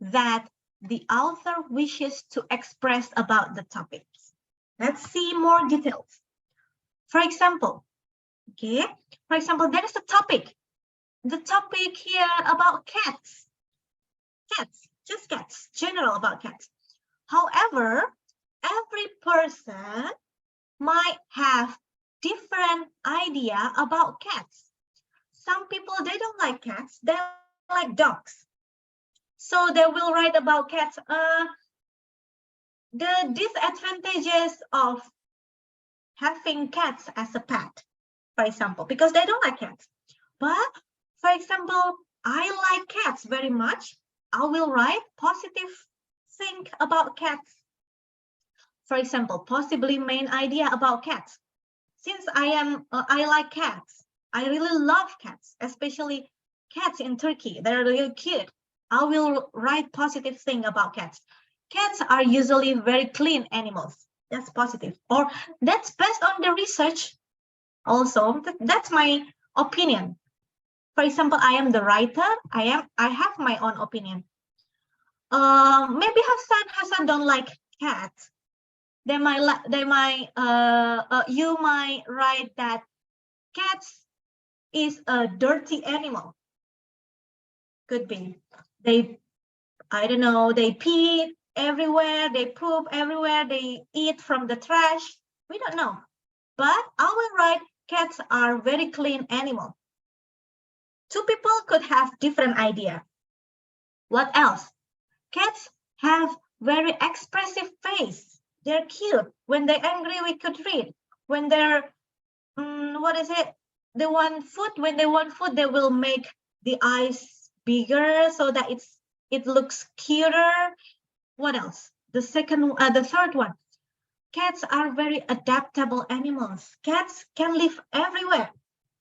that the author wishes to express about the topics. Let's see more details. For example, okay, for example, there is a topic. The topic here about cats. Cats, just cats, general about cats. However, every person might have different idea about cats. Some people, they don't like cats, they like dogs. So they will write about cats, the disadvantages of having cats as a pet, for example, because they don't like cats. But for example, I like cats very much. I will write positive thing about cats. For example, possibly main idea about cats. Since I like cats, I really love cats, especially cats in Turkey. They're really cute. I will write positive thing about cats. Cats are usually very clean animals. That's positive. Or that's based on the research. Also, that's my opinion. For example, I am the writer. I have my own opinion. Maybe Hassan don't like cats. You might write that cats is a dirty animal. Could be. I don't know, they pee everywhere, they poop everywhere, they eat from the trash. We don't know. But I will write cats are very clean animal. Two people could have different idea. What else? Cats have very expressive face. They're cute. When they're angry, we could read. When they're, they want food. When they want food, they will make the eyes bigger so that it looks cuter. What else? The third one. Cats are very adaptable animals. Cats can live everywhere.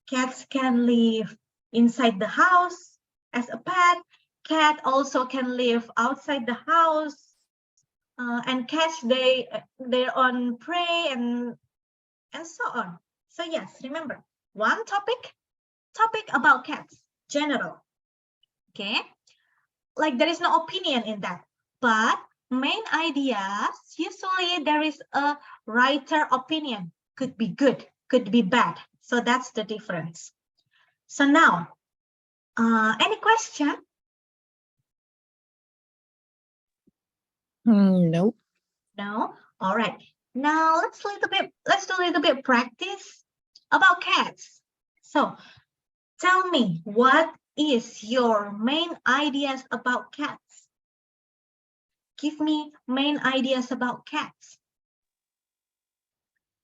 Cats can live inside the house as a pet. Cat also can live outside the house and catch their own prey and so on. So yes, remember, one topic about cats, general. Okay, like there is no opinion in that, but main ideas, usually there is a writer opinion. Could be good, could be bad. So that's the difference. So now, any question? No. No. All right. Now let's do a little bit practice about cats. So tell me, what is your main ideas about cats? Give me main ideas about cats.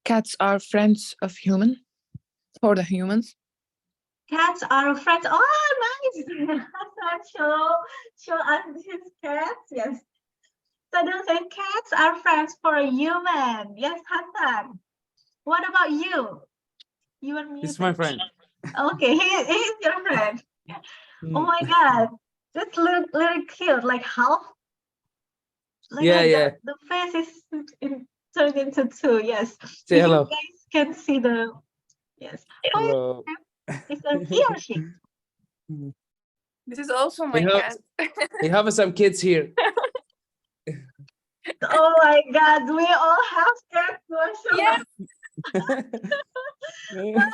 Cats are friends of humans, for the humans. Cats are friends. Oh, nice. show us these cats. Yes. So they'll say cats are friends for a human. Yes, Hassan. What about you? You and me. It's my friend. Okay, he's your friend. Mm. Oh my God, that's little cute. Like half. Like Yeah. The face is turned into two. Yes. Say You hello. guys can see the. Yes. Hello. Is that he or she? This is also my cat. We have some kids here. Oh my God, we all have cats. Yes, Yes.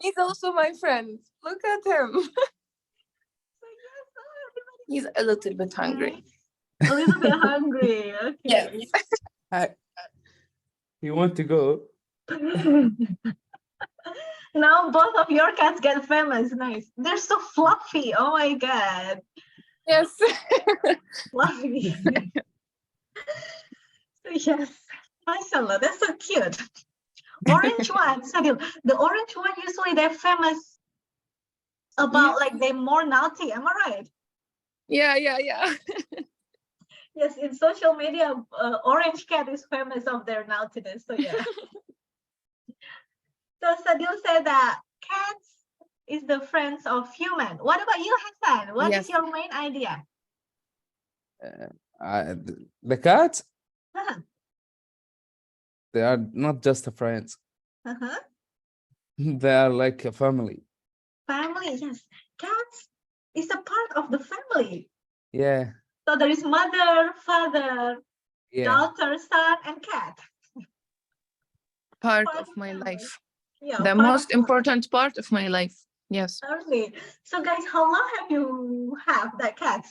he's also my friend. Look at him. He's a little bit hungry. A little bit hungry. Okay. Yes. You want to go? Now both of your cats get famous. Nice. They're so fluffy. Oh my god. Yes. Fluffy. Yes. Mashallah, that's so cute. Orange one, Sadil. The orange one usually they're famous about like they're more naughty. Am I right? Yeah. Yes, in social media, orange cat is famous of their naughtiness. So yeah. So Sadil said that cats is the friends of human. What about you, Hassan? What is your main idea? The cats, Uh-huh. they are not just a friends. Uh-huh. They are like a family. Family, yes. Cats is a part of the family. Yeah. So there is mother, father, Yeah. daughter, son, and cat. Part of my life. Yeah, The most important part of my life. Yes. Certainly. So guys, how long have you have that cats?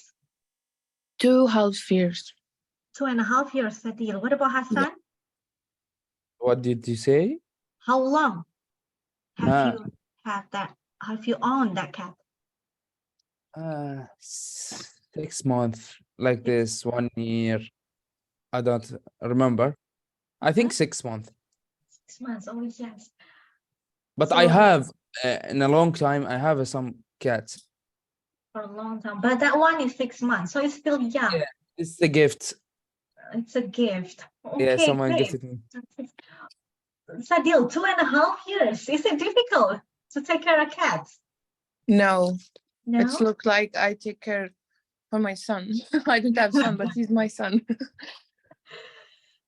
2.5 years. 2.5 years, Sadil. What about Hassan? What did you say? How long have Ah. you have that? Have you owned that cat? 6 months, like this, 1 year. I don't remember. I think 6 months. 6 months. Oh yes. But So- I have in a long time. I have some cats. For a long time, but that one is 6 months, so it's still young. Yeah. It's a gift. It's a gift. Okay, Yeah, someone great. gifted me. Sadil, 2.5 years. Is it difficult to take care of cats? No. No. It's look like I take care for my son. I don't have son, but he's my son.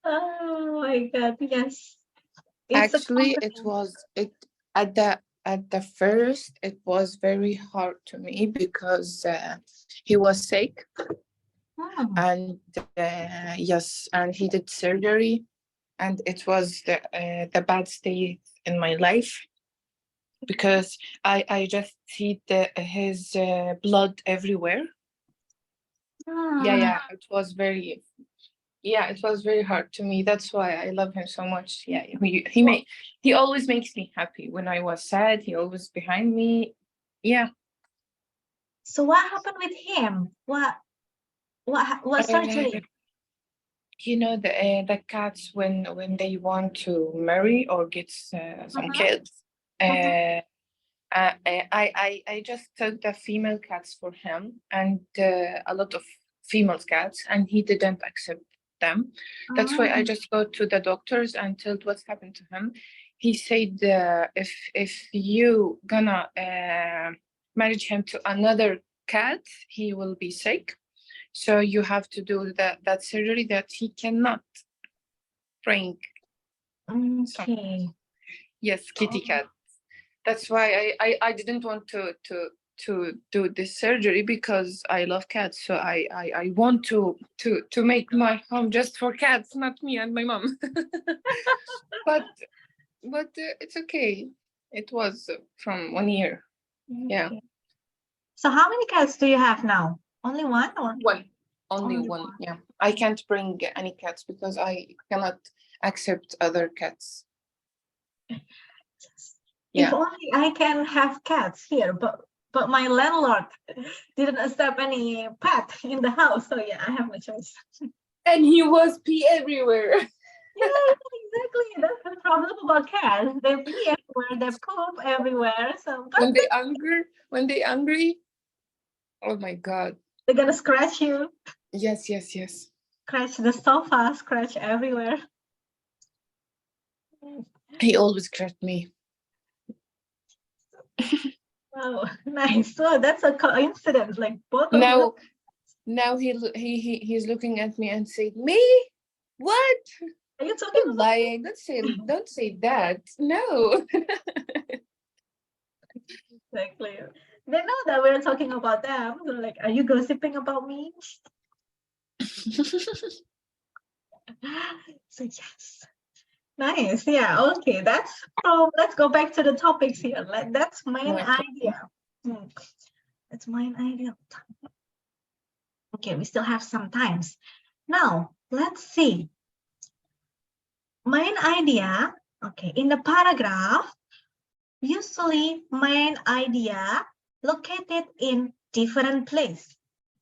Oh my God, yes. Actually, at the first it was very hard to me because he was sick and yes, and he did surgery, and it was the bad state in my life because I just see his blood everywhere. Yeah, it was very. Yeah, it was very hard to me. That's why I love him so much. Yeah, he always makes me happy. When I was sad, he always behind me. Yeah. So what happened with him? What surgery? You know the cats when they want to marry or get some kids. I just took the female cats for him and a lot of female cats, and he didn't accept them. That's why I just go to the doctors and told what's happened to him. He said if you gonna manage him to another cat, he will be sick. So you have to do that surgery that he cannot bring. Okay. Yes, kitty cat. That's why I didn't want to do this surgery because I love cats. So I want to make my home just for cats, not me and my mom. but it's okay. It was from 1 year. Yeah. So how many cats do you have now? Only one or? One. Only one. Yeah. I can't bring any cats because I cannot accept other cats. If only I can have cats here, but my landlord didn't accept any pet in the house, so yeah, I have no choice. And he was pee everywhere. Yeah, exactly. That's the problem about cats. They pee everywhere, they poop everywhere. So when they angry, oh my God. They're gonna scratch you. Yes. Scratch the sofa, scratch everywhere. He always scratched me. Oh, nice. So that's a coincidence. Like both of you. Now he's looking at me and said, "Me? What? Are you talking You're lying? Don't say that. No." Exactly. They know that we're talking about them. They're like, are you gossiping about me? So yes. Nice. Yeah. Okay. Let's go back to the topics here. That's main idea. That's main idea. Okay, we still have some times. Now, let's see. Main idea, okay, in the paragraph, usually main idea located in different place.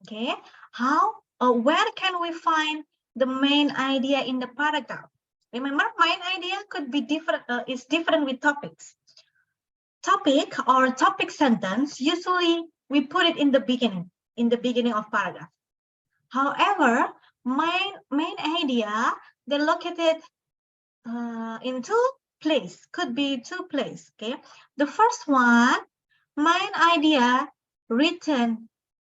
Okay, how or where can we find the main idea in the paragraph? Remember, main idea could be different, is different with topics. Topic or topic sentence, usually we put it in the beginning of paragraph. However, main idea, they're located in two places, could be two places. Okay, the first one, main idea written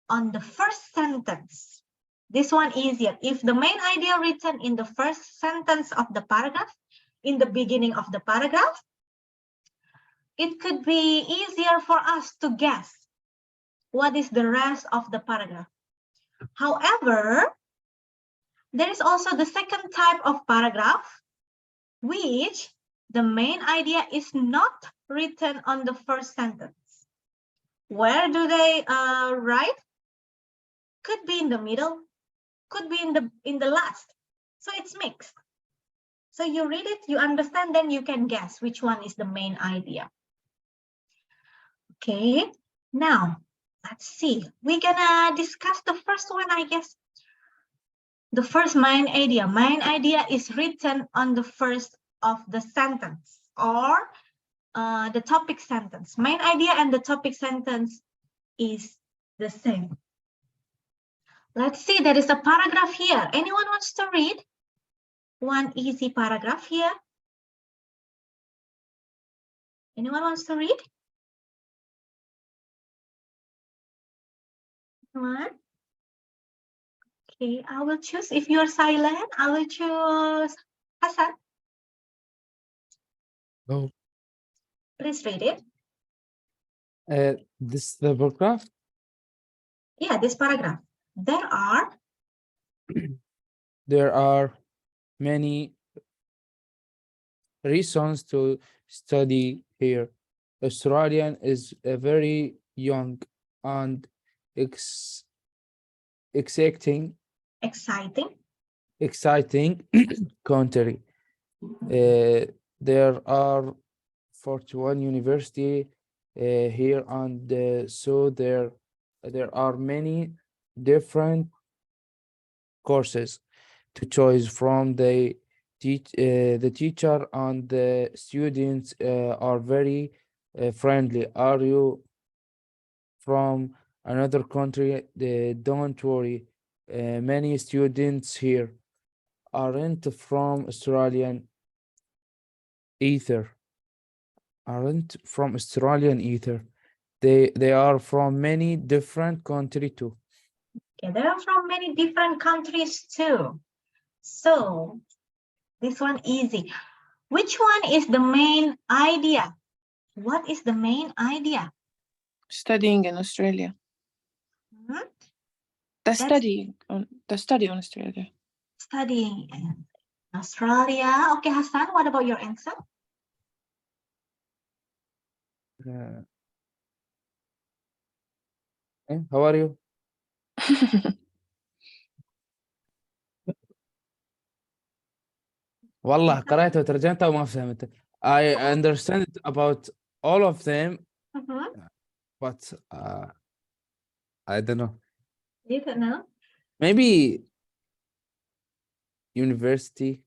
on the first sentence. This one easier. If the main idea written in the first sentence of the paragraph, in the beginning of the paragraph, it could be easier for us to guess what is the rest of the paragraph. However, there is also the second type of paragraph, which the main idea is not written on the first sentence. Where do they write? Could be in the middle, could be in the last. So it's mixed. So you read it, you understand, then you can guess which one is the main idea. Okay, now let's see. We're gonna discuss the first one, I guess. The first main idea. Main idea is written on the first of the sentence or the topic sentence. Main idea and the topic sentence is the same. Let's see, there is a paragraph here. Anyone wants to read? One easy paragraph here. Anyone wants to read? One. Okay, I will choose. If you're silent, I will choose Hassan. Oh. Please read it. This the paragraph? Yeah, this paragraph. There are many reasons to study here. Australian is a very young and exciting country. There are 41 universities here, and so there are many different courses to choose from. The teacher and the students are very friendly. Are you from another country? Don't worry. Many students here aren't from Australian either. They are from many different countries too. Okay, they are from many different countries too. So this one easy. Which one is the main idea? What is the main idea? Studying in Australia. Hmm? The study on Australia. Studying in Australia. Okay, Hassan, what about your answer? How are you? والله قرأتها وترجمتها وما فهمتها. I understand about all of them, but I don't know. You don't know? Maybe university.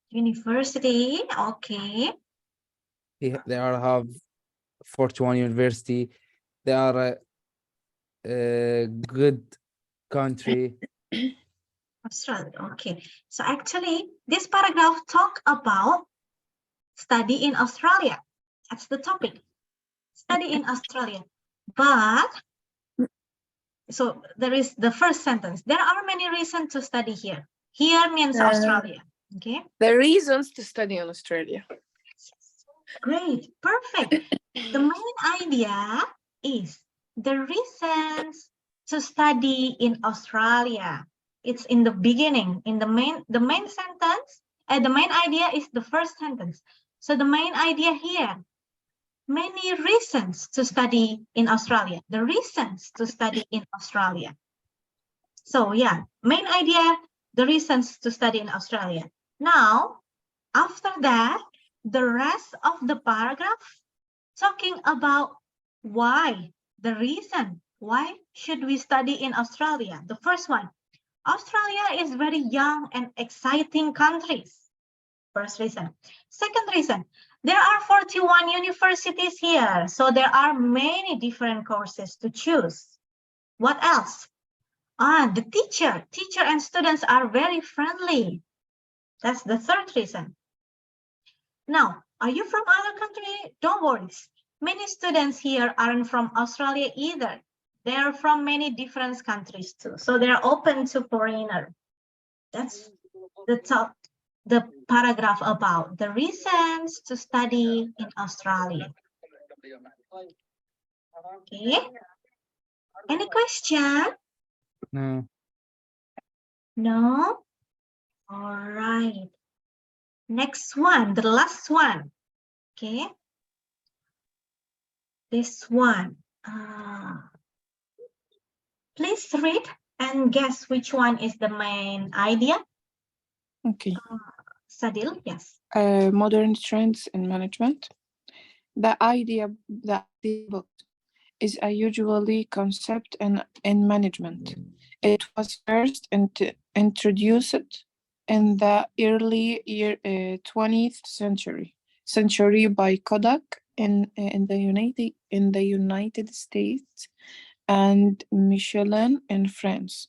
University, okay. They are have 41 university. They are a good country. Australia, okay. So actually, this paragraph talk about study in Australia. That's the topic. Study in Australia. But, so there is the first sentence. There are many reasons to study here. Here means Australia, okay? The reasons to study in Australia. Great, perfect. The main idea is the reasons to study in Australia. It's in the beginning, in the main sentence, and the main idea is the first sentence. So the main idea here, many reasons to study in Australia. The reasons to study in Australia. So yeah, main idea, the reasons to study in Australia. Now, after that, the rest of the paragraph talking about why, the reason, why should we study in Australia? The first one, Australia is very young and exciting countries. First reason. Second reason, there are 41 universities here, so there are many different courses to choose. What else? The teacher and students are very friendly. That's the third reason. Now, are you from other country? Don't worry. Many students here aren't from Australia either. They're from many different countries too. So they're open to foreigner. That's the paragraph about the reasons to study in Australia. Okay. Any question? No. No? All right. Next one, the last one. Okay. This one. Please read and guess which one is the main idea. Okay. Sadil, yes. Modern trends in management. The idea book is a usually concept in management. It was first introduced in the early 20th century by Kodak in the United States and Michelin in France.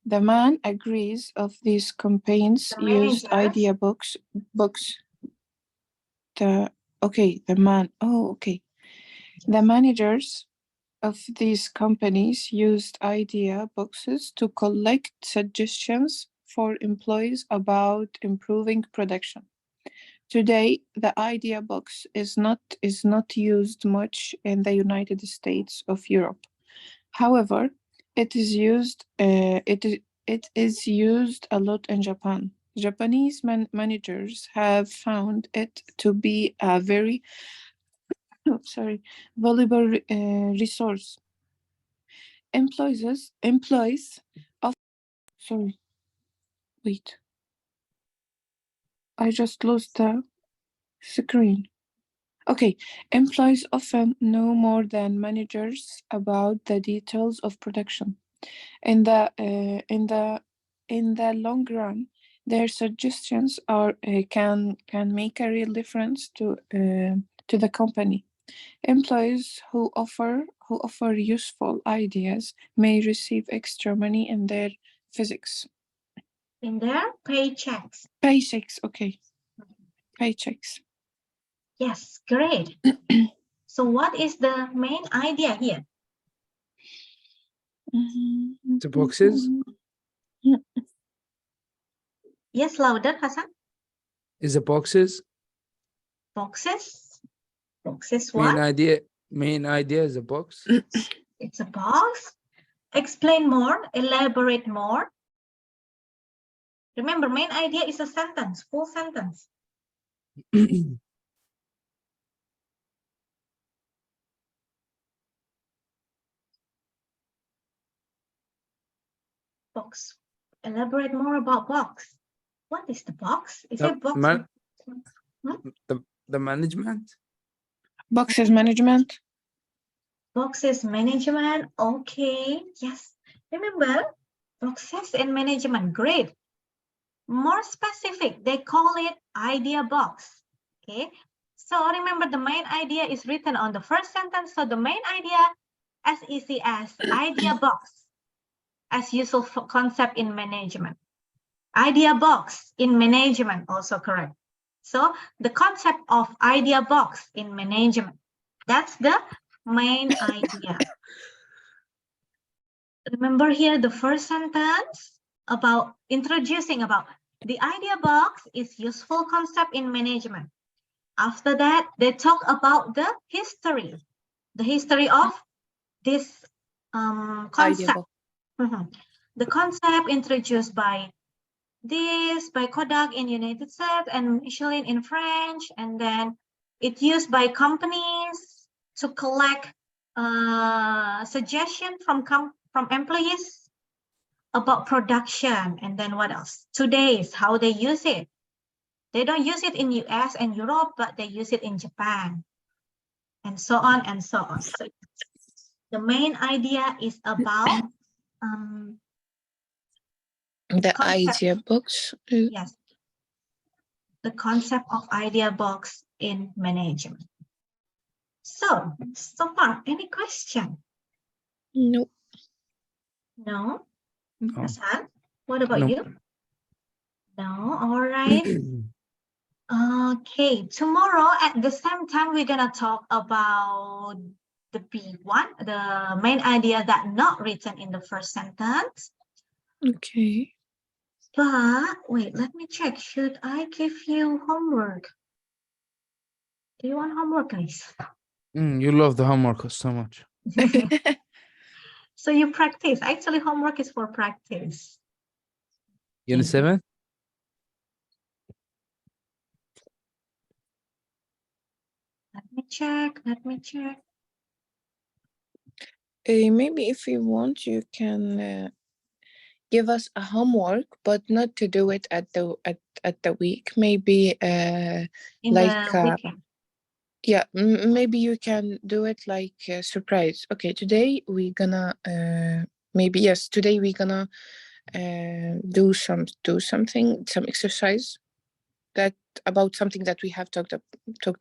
The man agrees of these campaigns used idea books. The managers of these companies used idea boxes to collect suggestions for employees about improving production. Today, the idea box is not used much in the United States of Europe. However, it is used a lot in Japan. Japanese managers have found it to be a very valuable resource. Employees of wait. I just lost the screen. Okay, employees often know more than managers about the details of production. In the long run, their suggestions can make a real difference to the company. Employees who offer useful ideas may receive extra money in their physics. In their paychecks. Paychecks, okay. Paychecks. Yes, great. So what is the main idea here? The boxes? Yes, louder, Hassan. Is the boxes? Boxes? Boxes what? Main idea is a box. It's a box. Explain more, elaborate more. Remember, main idea is a sentence, full sentence. Box. Elaborate more about box. What is the box? Is it box? The management? Boxes management. Boxes management. Okay. Yes. Remember, boxes and management. Great. More specific, they call it idea box. Okay. So remember, the main idea is written on the first sentence. So the main idea, as easy as idea box, as useful concept in management. Idea box in management, also correct. So the concept of idea box in management, that's the main idea. Remember here the first sentence about introducing about the idea box is useful concept in management. After that, they talk about the history of this concept. The concept introduced by Kodak in United States and Michelin in French, and then It's used by companies to collect suggestion from employees about production. And then what else? Today's how they use it. They don't use it in US and Europe, but they use it in Japan. And so on and so on. So the main idea is about The concept. idea box. Yes. The concept of idea box in management. So far, any question? No. No? No. Hassan, what about No. you? No, all right. Okay, tomorrow at the same time, we're gonna talk about the B1, the main idea that not written in the first sentence. Okay. But wait, let me check. Should I give you homework? Do you want homework, guys? You love the homework so much. So you practice. Actually, homework is for practice. Unit 7? Let me check. Let me check. Maybe if you want, you can give us a homework, but not to do it at the week. Maybe In like the weekend. yeah, maybe you can do it like a surprise. Okay, today we're gonna maybe yes, today we're gonna do something, some exercise that about something that we have talked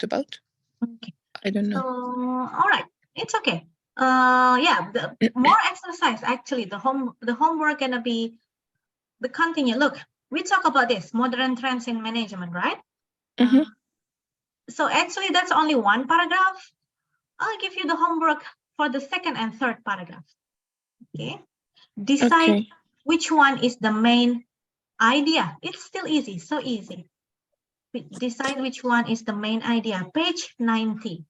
about. Okay. I don't So, know. all right, it's okay. Yeah, the more exercise. Actually, the homework gonna be the continue. Look, we talk about this modern trends in management, right? So actually, that's only one paragraph. I'll give you the homework for the second and third paragraph. Okay. Decide which one is the main idea. It's still easy, so easy. Decide which one is the main idea. Page 90.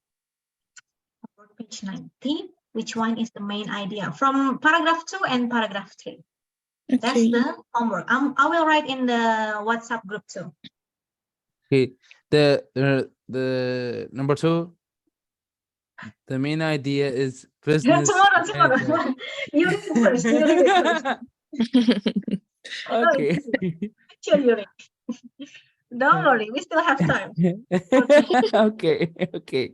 Page 90. Which one is the main idea from paragraph 2 and paragraph 3? That's the homework. I will write in the WhatsApp group too. Okay. The number 2. The main idea is business. Tomorrow. You read it first. You read it first. Okay. Sure, you read. Don't worry, we still have time. Okay. Okay.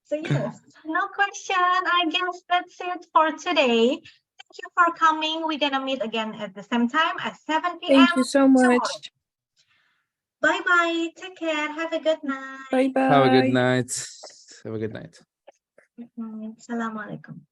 So yes, no question. I guess that's it for today. Thank you for coming. We're gonna meet again at the same time at 7 p.m. Thank you so much. Bye-bye. Take care. Have a good night. Bye-bye. Have a good night. Have a good night. Assalamualaikum.